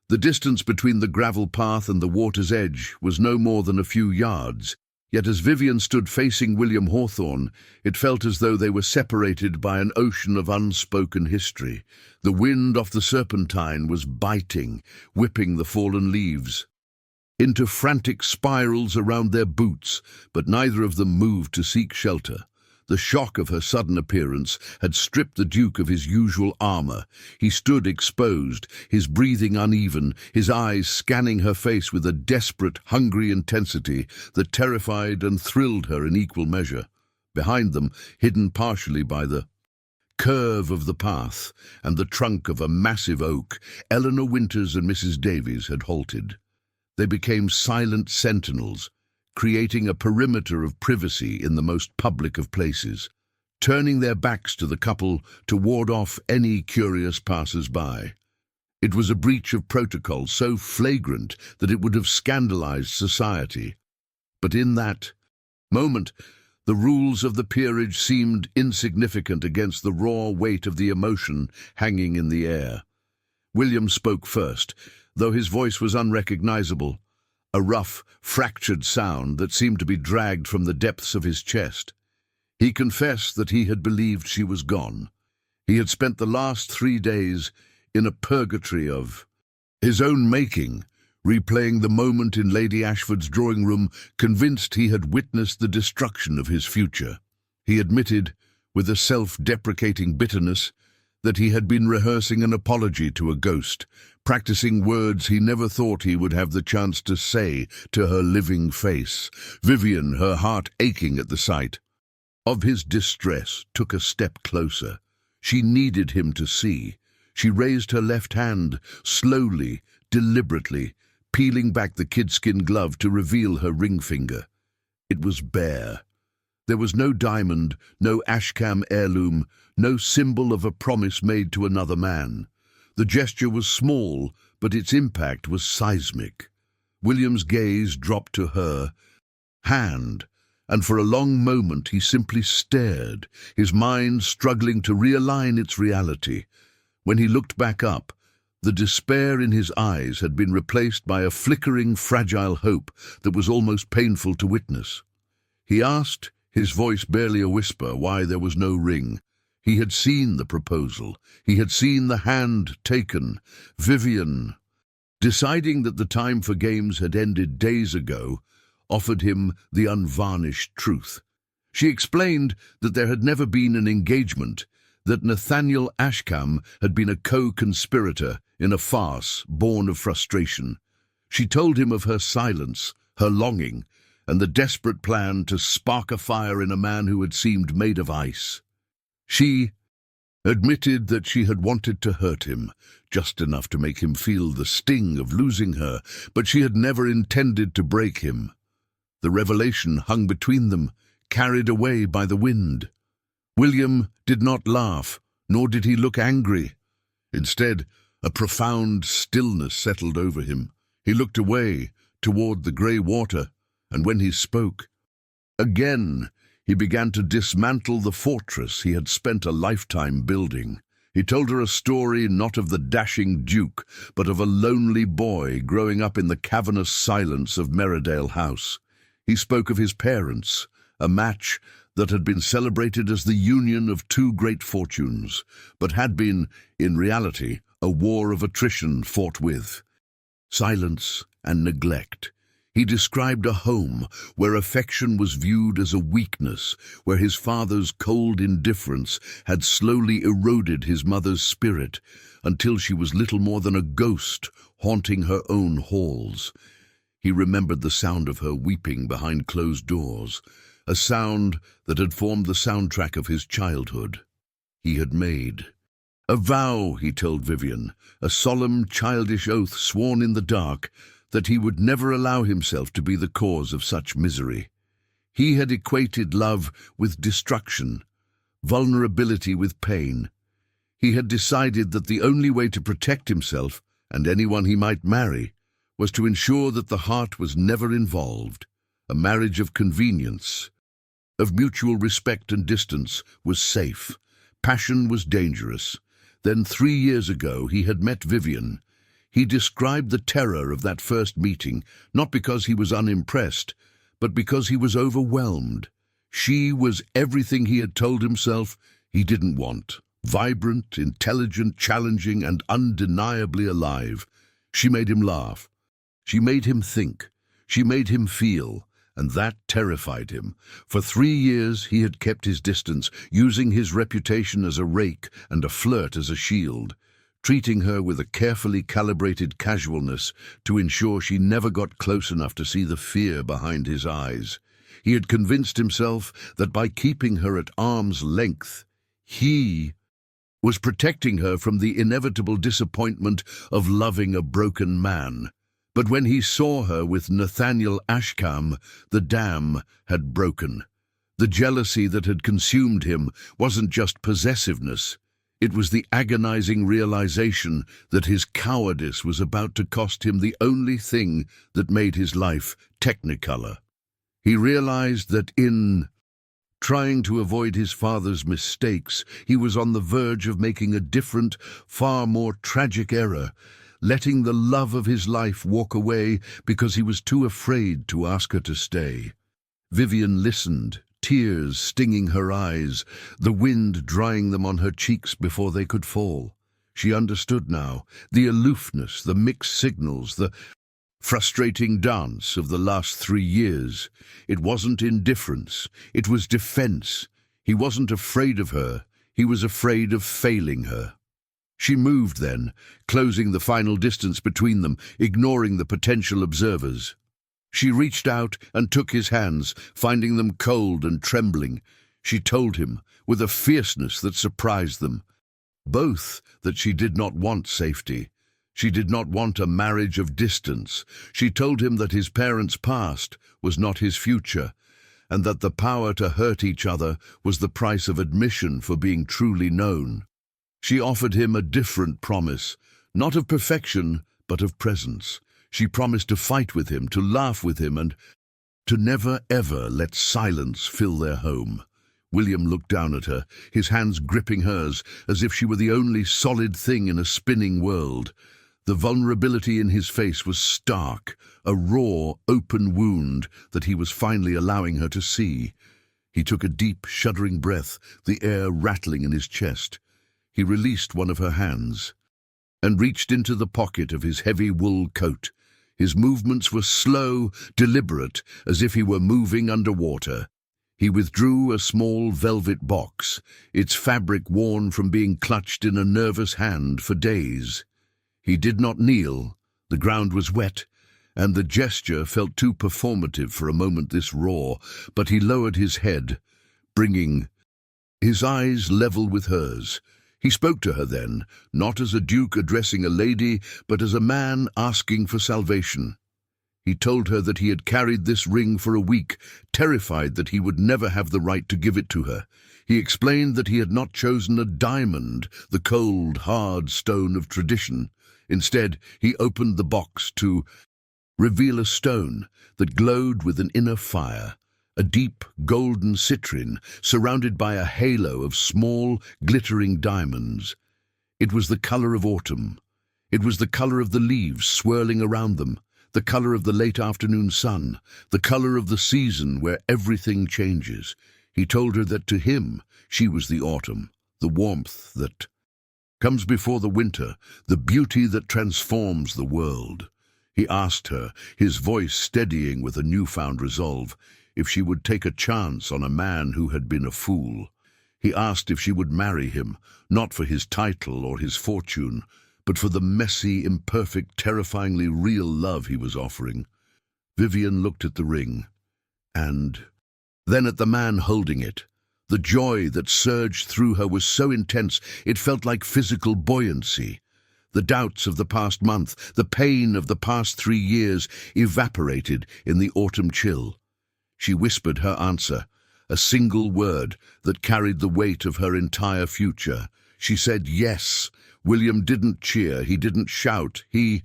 The distance between the gravel path and the water's edge was no more than a few yards, yet as Vivien stood facing William Hawthorne, it felt as though they were separated by an ocean of unspoken history. The wind off the Serpentine was biting, whipping the fallen leaves into frantic spirals around their boots, but neither of them moved to seek shelter. The shock of her sudden appearance had stripped the Duke of his usual armor. He stood exposed, his breathing uneven, his eyes scanning her face with a desperate, hungry intensity that terrified and thrilled her in equal measure. Behind them, hidden partially by the curve of the path and the trunk of a massive oak, Eleanor Winters and Mrs. Davies had halted. They became silent sentinels, creating a perimeter of privacy in the most public of places, turning their backs to the couple to ward off any curious passers-by. It was a breach of protocol so flagrant that it would have scandalized society. But in that moment, the rules of the peerage seemed insignificant against the raw weight of the emotion hanging in the air. William spoke first, though his voice was unrecognizable, a rough, fractured sound that seemed to be dragged from the depths of his chest. He confessed that he had believed she was gone. He had spent the last 3 days in a purgatory of his own making, replaying the moment in Lady Ashford's drawing room, convinced he had witnessed the destruction of his future. He admitted, with a self-deprecating bitterness, that he had been rehearsing an apology to a ghost, practicing words he never thought he would have the chance to say to her living face. Vivien, her heart aching at the sight of his distress, took a step closer. She needed him to see. She raised her left hand, slowly, deliberately, peeling back the kidskin glove to reveal her ring finger. It was bare. There was no diamond, no Ashkam heirloom, no symbol of a promise made to another man. The gesture was small, but its impact was seismic. William's gaze dropped to her hand, and for a long moment he simply stared, his mind struggling to realign its reality. When he looked back up, the despair in his eyes had been replaced by a flickering, fragile hope that was almost painful to witness. He asked, his voice barely a whisper, why there was no ring. He had seen the proposal. He had seen the hand taken. Vivien, deciding that the time for games had ended days ago, offered him the unvarnished truth. She explained that there had never been an engagement, that Nathaniel Ashkam had been a co-conspirator in a farce born of frustration. She told him of her silence, her longing, and the desperate plan to spark a fire in a man who had seemed made of ice. She admitted that she had wanted to hurt him, just enough to make him feel the sting of losing her, but she had never intended to break him. The revelation hung between them, carried away by the wind. William did not laugh, nor did he look angry. Instead, a profound stillness settled over him. He looked away, toward the grey water, and when he spoke, again, he began to dismantle the fortress he had spent a lifetime building. He told her a story not of the dashing Duke, but of a lonely boy growing up in the cavernous silence of Meridale House. He spoke of his parents, a match that had been celebrated as the union of two great fortunes, but had been, in reality, a war of attrition fought with silence and neglect. He described a home where affection was viewed as a weakness, where his father's cold indifference had slowly eroded his mother's spirit until she was little more than a ghost haunting her own halls. He remembered the sound of her weeping behind closed doors, a sound that had formed the soundtrack of his childhood. He had made a vow, he told Vivien, a solemn, childish oath sworn in the dark, that he would never allow himself to be the cause of such misery. He had equated love with destruction, vulnerability with pain. He had decided that the only way to protect himself, and anyone he might marry, was to ensure that the heart was never involved. A marriage of convenience, of mutual respect and distance, was safe. Passion was dangerous. Then 3 years ago he had met Vivien. He described the terror of that first meeting, not because he was unimpressed, but because he was overwhelmed. She was everything he had told himself he didn't want. Vibrant, intelligent, challenging, and undeniably alive. She made him laugh. She made him think. She made him feel. And that terrified him. For 3 years he had kept his distance, using his reputation as a rake and a flirt as a shield, treating her with a carefully calibrated casualness to ensure she never got close enough to see the fear behind his eyes. He had convinced himself that by keeping her at arm's length, he was protecting her from the inevitable disappointment of loving a broken man. But when he saw her with Nathaniel Ashkam, the dam had broken. The jealousy that had consumed him wasn't just possessiveness. It was the agonizing realization that his cowardice was about to cost him the only thing that made his life technicolor. He realized that in trying to avoid his father's mistakes, he was on the verge of making a different, far more tragic error, letting the love of his life walk away because he was too afraid to ask her to stay. Vivien listened, tears stinging her eyes, the wind drying them on her cheeks before they could fall. She understood now, the aloofness, the mixed signals, the frustrating dance of the last 3 years. It wasn't indifference, it was defense. He wasn't afraid of her, he was afraid of failing her. She moved then, closing the final distance between them, ignoring the potential observers. She reached out and took his hands, finding them cold and trembling. She told him, with a fierceness that surprised them, both that she did not want safety. She did not want a marriage of distance. She told him that his parents' past was not his future, and that the power to hurt each other was the price of admission for being truly known. She offered him a different promise, not of perfection, but of presence. She promised to fight with him, to laugh with him, and to never ever let silence fill their home. William looked down at her, his hands gripping hers, as if she were the only solid thing in a spinning world. The vulnerability in his face was stark, a raw, open wound that he was finally allowing her to see. He took a deep, shuddering breath, the air rattling in his chest. He released one of her hands and reached into the pocket of his heavy wool coat. His movements were slow, deliberate, as if he were moving underwater. He withdrew a small velvet box, its fabric worn from being clutched in a nervous hand for days. He did not kneel, the ground was wet, and the gesture felt too performative for a moment this raw, but he lowered his head, bringing his eyes level with hers. He spoke to her then, not as a duke addressing a lady, but as a man asking for salvation. He told her that he had carried this ring for a week, terrified that he would never have the right to give it to her. He explained that he had not chosen a diamond, the cold, hard stone of tradition. Instead, he opened the box to reveal a stone that glowed with an inner fire, a deep golden citrine surrounded by a halo of small, glittering diamonds. It was the color of autumn. It was the color of the leaves swirling around them, the color of the late afternoon sun, the color of the season where everything changes. He told her that to him she was the autumn, the warmth that comes before the winter, the beauty that transforms the world. He asked her, his voice steadying with a newfound resolve, if she would take a chance on a man who had been a fool. He asked if she would marry him, not for his title or his fortune, but for the messy, imperfect, terrifyingly real love he was offering. Vivien looked at the ring, and then at the man holding it. The joy that surged through her was so intense it felt like physical buoyancy. The doubts of the past month, the pain of the past 3 years evaporated in the autumn chill. She whispered her answer, a single word that carried the weight of her entire future. She said yes. William didn't cheer, he didn't shout, he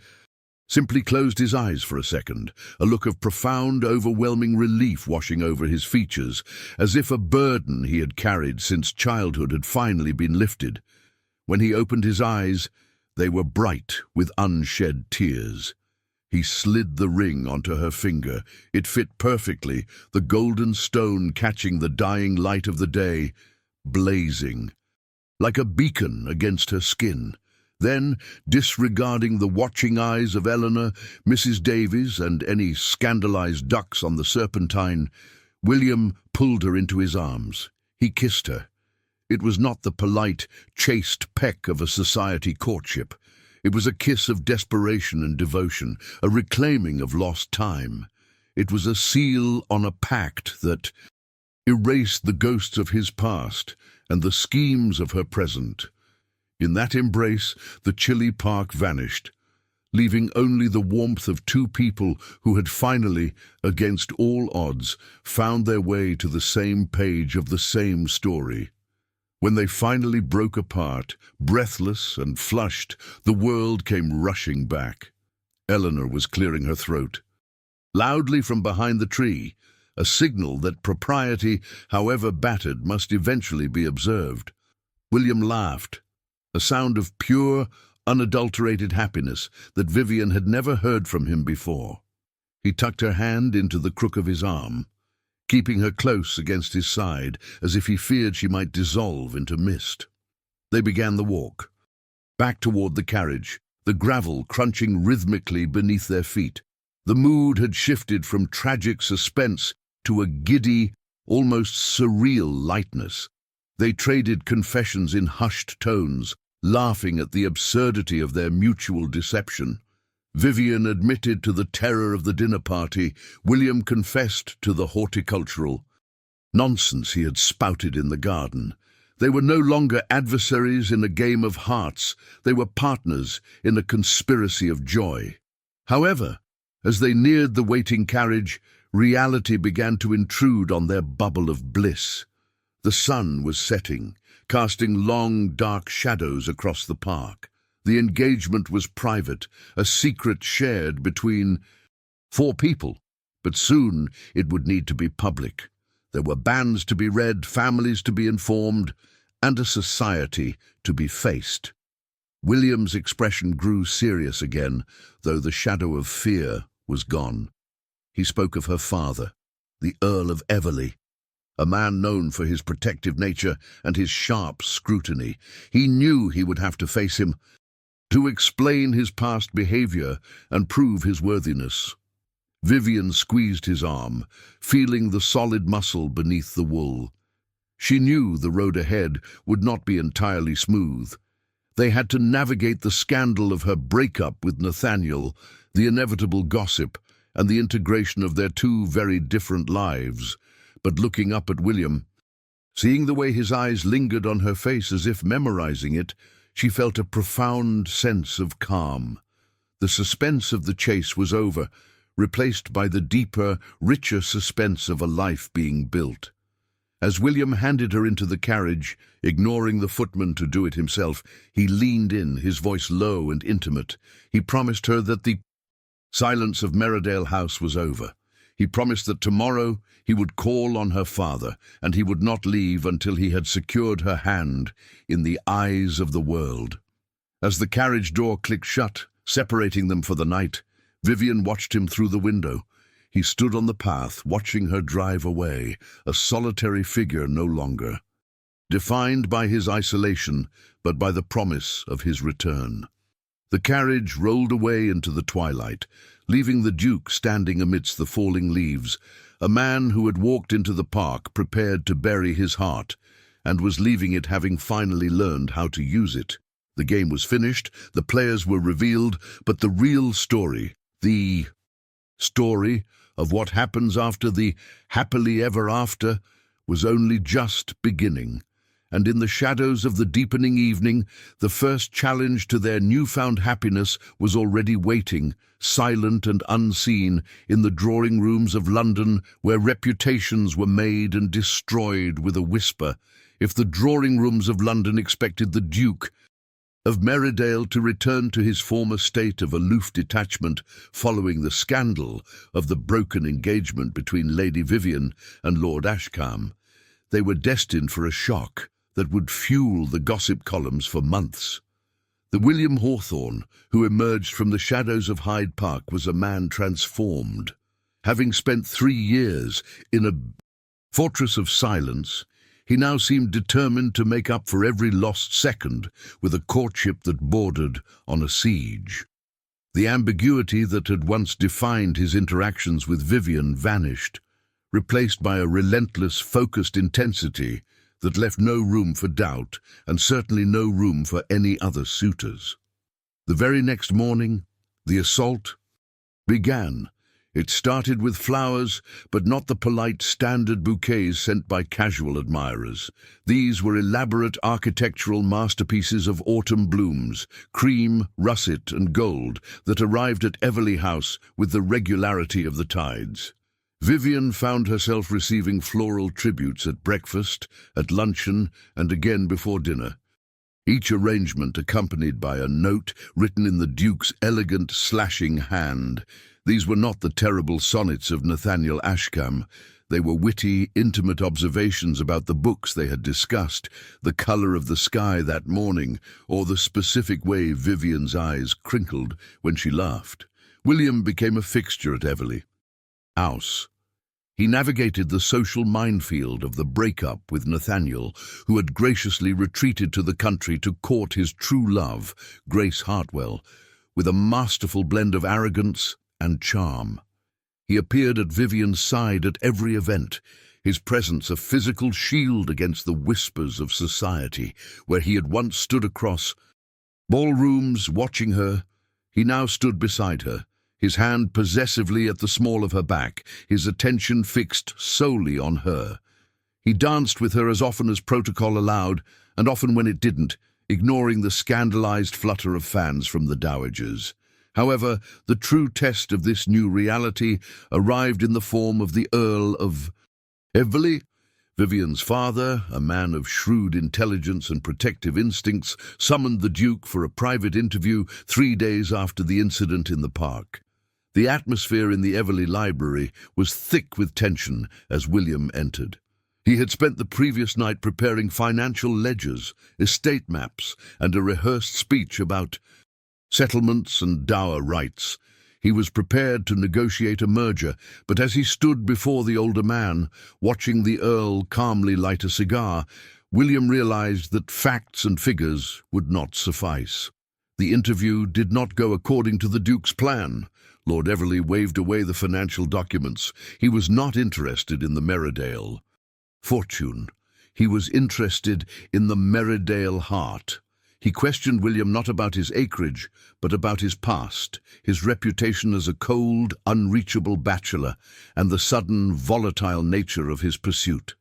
simply closed his eyes for a second, a look of profound, overwhelming relief washing over his features, as if a burden he had carried since childhood had finally been lifted. When he opened his eyes, they were bright with unshed tears. He slid the ring onto her finger. It fit perfectly, the golden stone catching the dying light of the day, blazing like a beacon against her skin. Then, disregarding the watching eyes of Eleanor, Mrs. Davies, and any scandalized ducks on the Serpentine, William pulled her into his arms. He kissed her. It was not the polite, chaste peck of a society courtship. It was a kiss of desperation and devotion, a reclaiming of lost time. It was a seal on a pact that erased the ghosts of his past and the schemes of her present. In that embrace, the chilly park vanished, leaving only the warmth of 2 people who had finally, against all odds, found their way to the same page of the same story. When they finally broke apart, breathless and flushed, the world came rushing back. Eleanor was clearing her throat. Loudly from behind the tree, a signal that propriety, however battered, must eventually be observed. William laughed, a sound of pure, unadulterated happiness that Vivien had never heard from him before. He tucked her hand into the crook of his arm, keeping her close against his side as if he feared she might dissolve into mist. They began the walk, back toward the carriage, the gravel crunching rhythmically beneath their feet. The mood had shifted from tragic suspense to a giddy, almost surreal lightness. They traded confessions in hushed tones, laughing at the absurdity of their mutual deception. Vivien admitted to the terror of the dinner party. William confessed to the horticultural nonsense he had spouted in the garden. They were no longer adversaries in a game of hearts. They were partners in a conspiracy of joy. However, as they neared the waiting carriage, Reality began to intrude on their bubble of bliss. The sun was setting, casting long, dark shadows across the park. The engagement was private, a secret shared between 4 people, but soon it would need to be public. There were bans to be read, families to be informed, and a society to be faced. William's expression grew serious again, though the shadow of fear was gone. He spoke of her father, the Earl of Everley, a man known for his protective nature and his sharp scrutiny. He knew he would have to face him to explain his past behavior and prove his worthiness. Vivien squeezed his arm, feeling the solid muscle beneath the wool. She knew the road ahead would not be entirely smooth. They had to navigate the scandal of her breakup with Nathaniel, the inevitable gossip, and the integration of their 2 very different lives. But looking up at William, seeing the way his eyes lingered on her face as if memorizing it, she felt a profound sense of calm. The suspense of the chase was over, replaced by the deeper, richer suspense of a life being built. As William handed her into the carriage, ignoring the footman to do it himself, he leaned in, his voice low and intimate. He promised her that the silence of Meridale House was over. He promised that tomorrow he would call on her father, and he would not leave until he had secured her hand in the eyes of the world. As the carriage door clicked shut, separating them for the night, Vivien watched him through the window. He stood on the path, watching her drive away, a solitary figure no longer, defined by his isolation, but by the promise of his return. The carriage rolled away into the twilight, leaving the Duke standing amidst the falling leaves, a man who had walked into the park prepared to bury his heart, and was leaving it having finally learned how to use it. The game was finished, the players were revealed, but the real story, the story of what happens after the happily ever after, was only just beginning. And in the shadows of the deepening evening, the first challenge to their newfound happiness was already waiting, silent and unseen, in the drawing rooms of London, where reputations were made and destroyed with a whisper. If the drawing rooms of London expected the Duke of Meridale to return to his former state of aloof detachment following the scandal of the broken engagement between Lady Vivien and Lord Ashkam, they were destined for a shock that would fuel the gossip columns for months. The William Hawthorne, who emerged from the shadows of Hyde Park, was a man transformed. Having spent 3 years in a fortress of silence, he now seemed determined to make up for every lost second with a courtship that bordered on a siege. The ambiguity that had once defined his interactions with Vivien vanished, replaced by a relentless, focused intensity that left no room for doubt and certainly no room for any other suitors. The very next morning, the assault began. It started with flowers, but not the polite standard bouquets sent by casual admirers. These were elaborate architectural masterpieces of autumn blooms, cream, russet and gold, that arrived at Everley House with the regularity of the tides. Vivien found herself receiving floral tributes at breakfast, at luncheon, and again before dinner. Each arrangement accompanied by a note written in the Duke's elegant, slashing hand. These were not the terrible sonnets of Nathaniel Ashkam. They were witty, intimate observations about the books they had discussed, the colour of the sky that morning, or the specific way Vivien's eyes crinkled when she laughed. William became a fixture at Everley House. He navigated the social minefield of the breakup with Nathaniel, who had graciously retreated to the country to court his true love, Grace Hartwell, with a masterful blend of arrogance and charm. He appeared at Vivien's side at every event, his presence a physical shield against the whispers of society. Where he had once stood across ballrooms watching her, he now stood beside her, his hand possessively at the small of her back, his attention fixed solely on her. He danced with her as often as protocol allowed, and often when it didn't, ignoring the scandalized flutter of fans from the dowagers. However, the true test of this new reality arrived in the form of the Earl of Everley. Vivien's father, a man of shrewd intelligence and protective instincts, summoned the Duke for a private interview 3 days after the incident in the park. The atmosphere in the Everley library was thick with tension as William entered. He had spent the previous night preparing financial ledgers, estate maps, and a rehearsed speech about settlements and dower rights. He was prepared to negotiate a merger, but as he stood before the older man, watching the Earl calmly light a cigar, William realized that facts and figures would not suffice. The interview did not go according to the Duke's plan. Lord Everley waved away the financial documents. He was not interested in the Meridale fortune. He was interested in the Meridale heart. He questioned William not about his acreage, but about his past, his reputation as a cold, unreachable bachelor, and the sudden, volatile nature of his pursuit.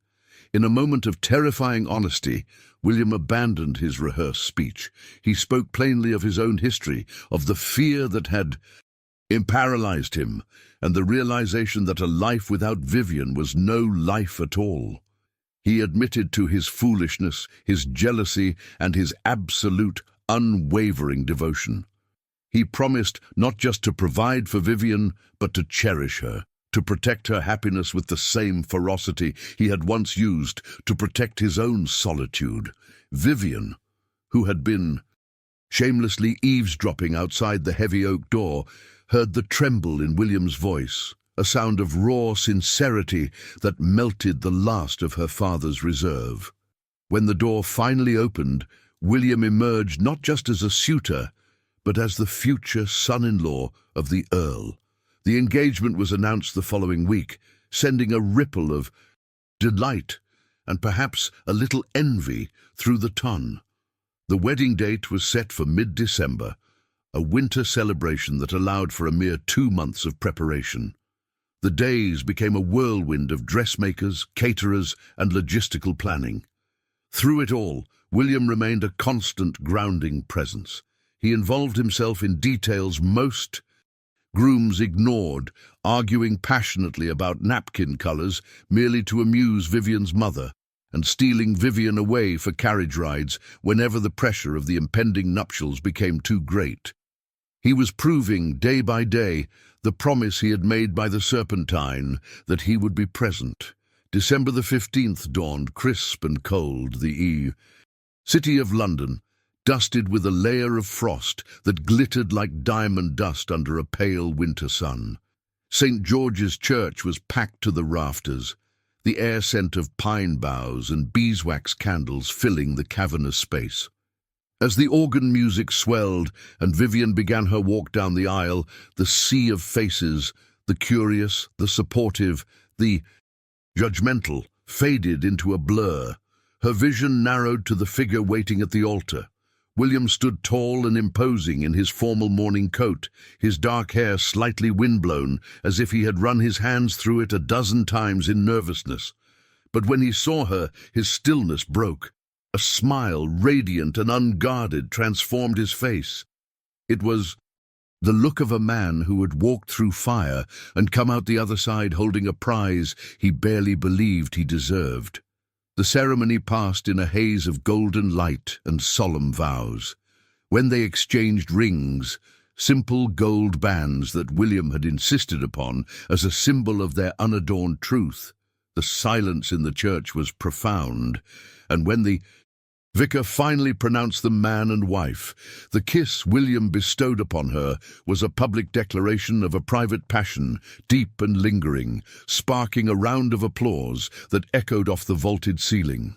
In a moment of terrifying honesty, William abandoned his rehearsed speech. He spoke plainly of his own history, of the fear that had paralyzed him, and the realization that a life without Vivien was no life at all. He admitted to his foolishness, his jealousy, and his absolute, unwavering devotion. He promised not just to provide for Vivien, but to cherish her, to protect her happiness with the same ferocity he had once used to protect his own solitude. Vivien, who had been shamelessly eavesdropping outside the heavy oak door, heard the tremble in William's voice, a sound of raw sincerity that melted the last of her father's reserve. When the door finally opened, William emerged not just as a suitor, but as the future son-in-law of the Earl. The engagement was announced the following week, sending a ripple of delight and perhaps a little envy through the ton. The wedding date was set for mid-December, a winter celebration that allowed for a mere 2 months of preparation. The days became a whirlwind of dressmakers, caterers, and logistical planning. Through it all, William remained a constant grounding presence. He involved himself in details most grooms ignored, arguing passionately about napkin colours merely to amuse Vivien's mother, and stealing Vivien away for carriage rides whenever the pressure of the impending nuptials became too great. He was proving, day by day, the promise he had made by the Serpentine that he would be present. December the 15th dawned crisp and cold. The city of London, dusted with a layer of frost that glittered like diamond dust under a pale winter sun. St. George's Church was packed to the rafters, the air scent of pine boughs and beeswax candles filling the cavernous space. As the organ music swelled and Vivien began her walk down the aisle, the sea of faces, the curious, the supportive, the judgmental, faded into a blur. Her vision narrowed to the figure waiting at the altar. William stood tall and imposing in his formal morning coat, his dark hair slightly windblown, as if he had run his hands through it a dozen times in nervousness. But when he saw her, his stillness broke. A smile, radiant and unguarded, transformed his face. It was the look of a man who had walked through fire and come out the other side holding a prize he barely believed he deserved. The ceremony passed in a haze of golden light and solemn vows. When they exchanged rings, simple gold bands that William had insisted upon as a symbol of their unadorned truth, the silence in the church was profound, and when the vicar finally pronounced them man and wife, the kiss William bestowed upon her was a public declaration of a private passion, deep and lingering, sparking a round of applause that echoed off the vaulted ceiling.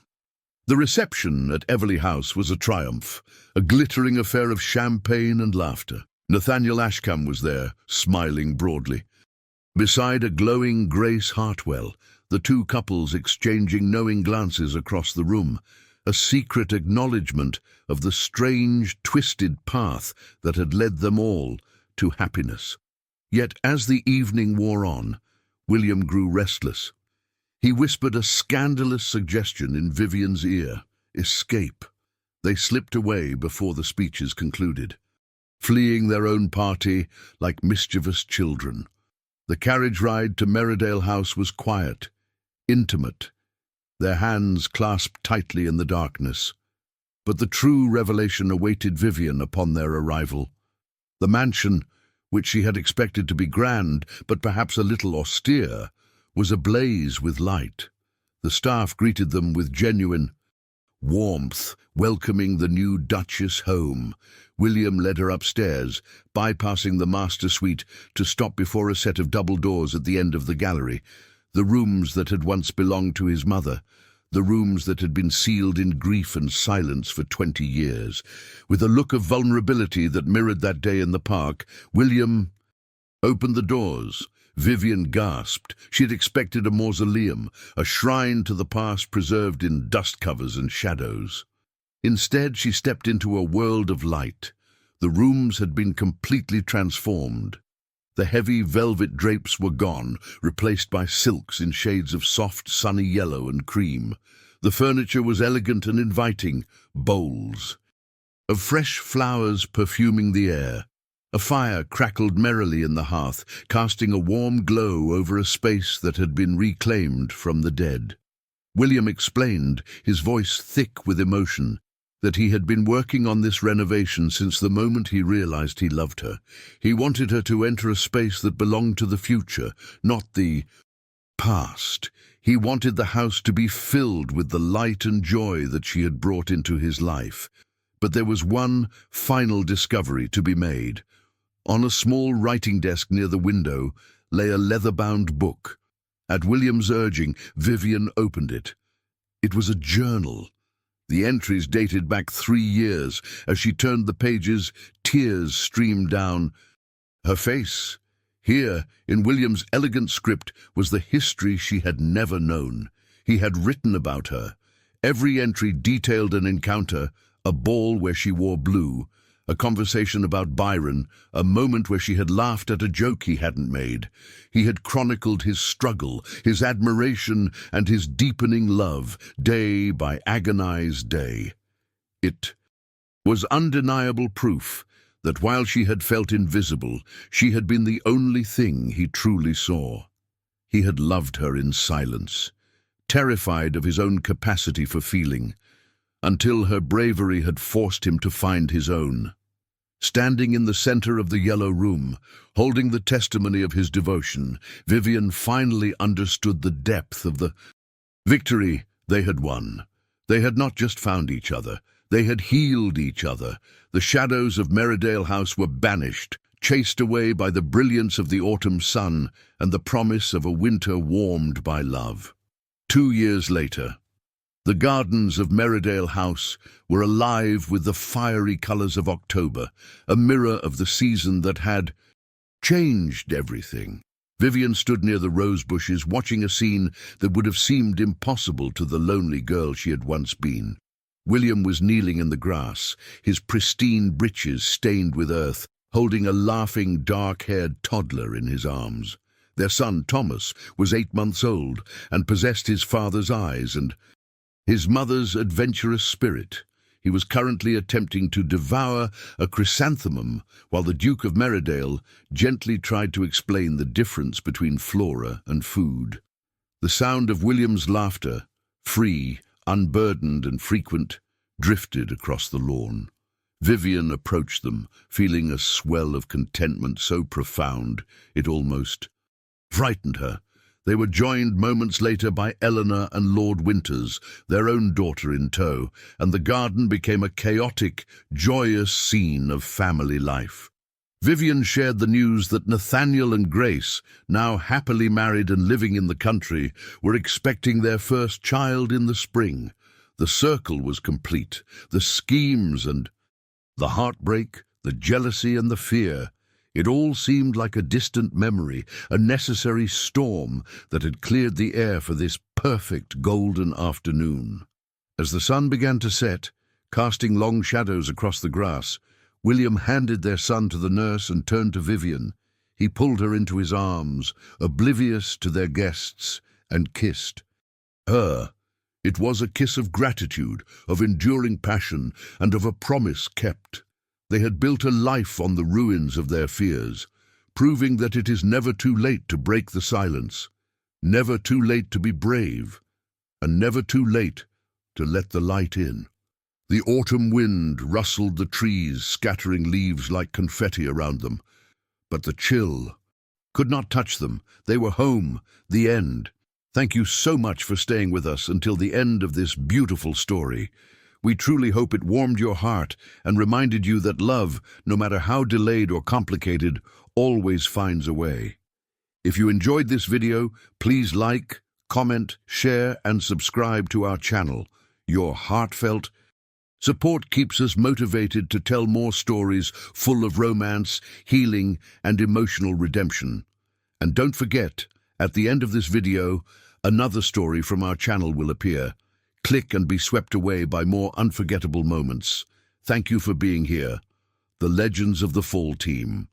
The reception at Everley House was a triumph, a glittering affair of champagne and laughter. Nathaniel Ashkam was there, smiling broadly. Beside a glowing Grace Hartwell, the two couples exchanging knowing glances across the room, a secret acknowledgement of the strange, twisted path that had led them all to happiness. Yet as the evening wore on, William grew restless. He whispered a scandalous suggestion in Vivien's ear: escape. They slipped away before the speeches concluded. fleeing their own party like mischievous children. The carriage ride to Meridale House was quiet, intimate, their hands clasped tightly in the darkness. But the true revelation awaited Vivien upon their arrival. The mansion, which she had expected to be grand, but perhaps a little austere, was ablaze with light. The staff greeted them with genuine warmth, welcoming the new Duchess home. William led her upstairs, bypassing the master suite to stop before a set of double doors at the end of the gallery, the rooms that had once belonged to his mother, the rooms that had been sealed in grief and silence for 20 years. With a look of vulnerability that mirrored that day in the park, William opened the doors. Vivien gasped. She had expected a mausoleum, a shrine to the past preserved in dust covers and shadows. Instead, she stepped into a world of light. The rooms had been completely transformed. The heavy velvet drapes were gone, replaced by silks in shades of soft, sunny yellow and cream. The furniture was elegant and inviting, bowls of fresh flowers perfuming the air. A fire crackled merrily in the hearth, casting a warm glow over a space that had been reclaimed from the dead. William explained, his voice thick with emotion, that he had been working on this renovation since the moment he realized he loved her. He wanted her to enter a space that belonged to the future, not the past. He wanted the house to be filled with the light and joy that she had brought into his life. But there was one final discovery to be made. On a small writing desk near the window lay a leather-bound book. At William's urging, Vivien opened it. It was a journal. The entries dated back 3 years. As she turned the pages, tears streamed down her face. Here, in William's elegant script, was the history she had never known. He had written about her. Every entry detailed an encounter, a ball where she wore blue, a conversation about Byron, a moment where she had laughed at a joke he hadn't made. He had chronicled his struggle, his admiration, and his deepening love, day by agonized day. It was undeniable proof that while she had felt invisible, she had been the only thing he truly saw. He had loved her in silence, terrified of his own capacity for feeling, until her bravery had forced him to find his own. Standing in the center of the yellow room, holding the testimony of his devotion, Vivien finally understood the depth of the victory they had won. They had not just found each other, they had healed each other. The shadows of Meridale House were banished, chased away by the brilliance of the autumn sun and the promise of a winter warmed by love. 2 years later, the gardens of Meridale House were alive with the fiery colors of October, a mirror of the season that had changed everything. Vivien stood near the rose bushes, watching a scene that would have seemed impossible to the lonely girl she had once been. William was kneeling in the grass, his pristine breeches stained with earth, holding a laughing, dark-haired toddler in his arms. Their son, Thomas, was 8 months old and possessed his father's eyes and his mother's adventurous spirit. He was currently attempting to devour a chrysanthemum while the Duke of Meridale gently tried to explain the difference between flora and food. The sound of William's laughter, free, unburdened and frequent, drifted across the lawn. Vivien approached them, feeling a swell of contentment so profound it almost frightened her. They were joined moments later by Eleanor and Lord Winters, their own daughter in tow, and the garden became a chaotic, joyous scene of family life. Vivien shared the news that Nathaniel and Grace, now happily married and living in the country, were expecting their first child in the spring. The circle was complete. The schemes and the heartbreak, the jealousy and the fear. It all seemed like a distant memory, a necessary storm that had cleared the air for this perfect golden afternoon. As the sun began to set, casting long shadows across the grass, William handed their son to the nurse and turned to Vivien. He pulled her into his arms, oblivious to their guests, and kissed her. It was a kiss of gratitude, of enduring passion, and of a promise kept. They had built a life on the ruins of their fears, proving that it is never too late to break the silence, never too late to be brave, and never too late to let the light in. The autumn wind rustled the trees, scattering leaves like confetti around them. But the chill could not touch them. They were home, the end. Thank you so much for staying with us until the end of this beautiful story. We truly hope it warmed your heart and reminded you that love, no matter how delayed or complicated, always finds a way. If you enjoyed this video, please like, comment, share, and subscribe to our channel. Your heartfelt support keeps us motivated to tell more stories full of romance, healing, and emotional redemption. And don't forget, at the end of this video, another story from our channel will appear. Click and be swept away by more unforgettable moments. Thank you for being here. The Legends of the Fall team.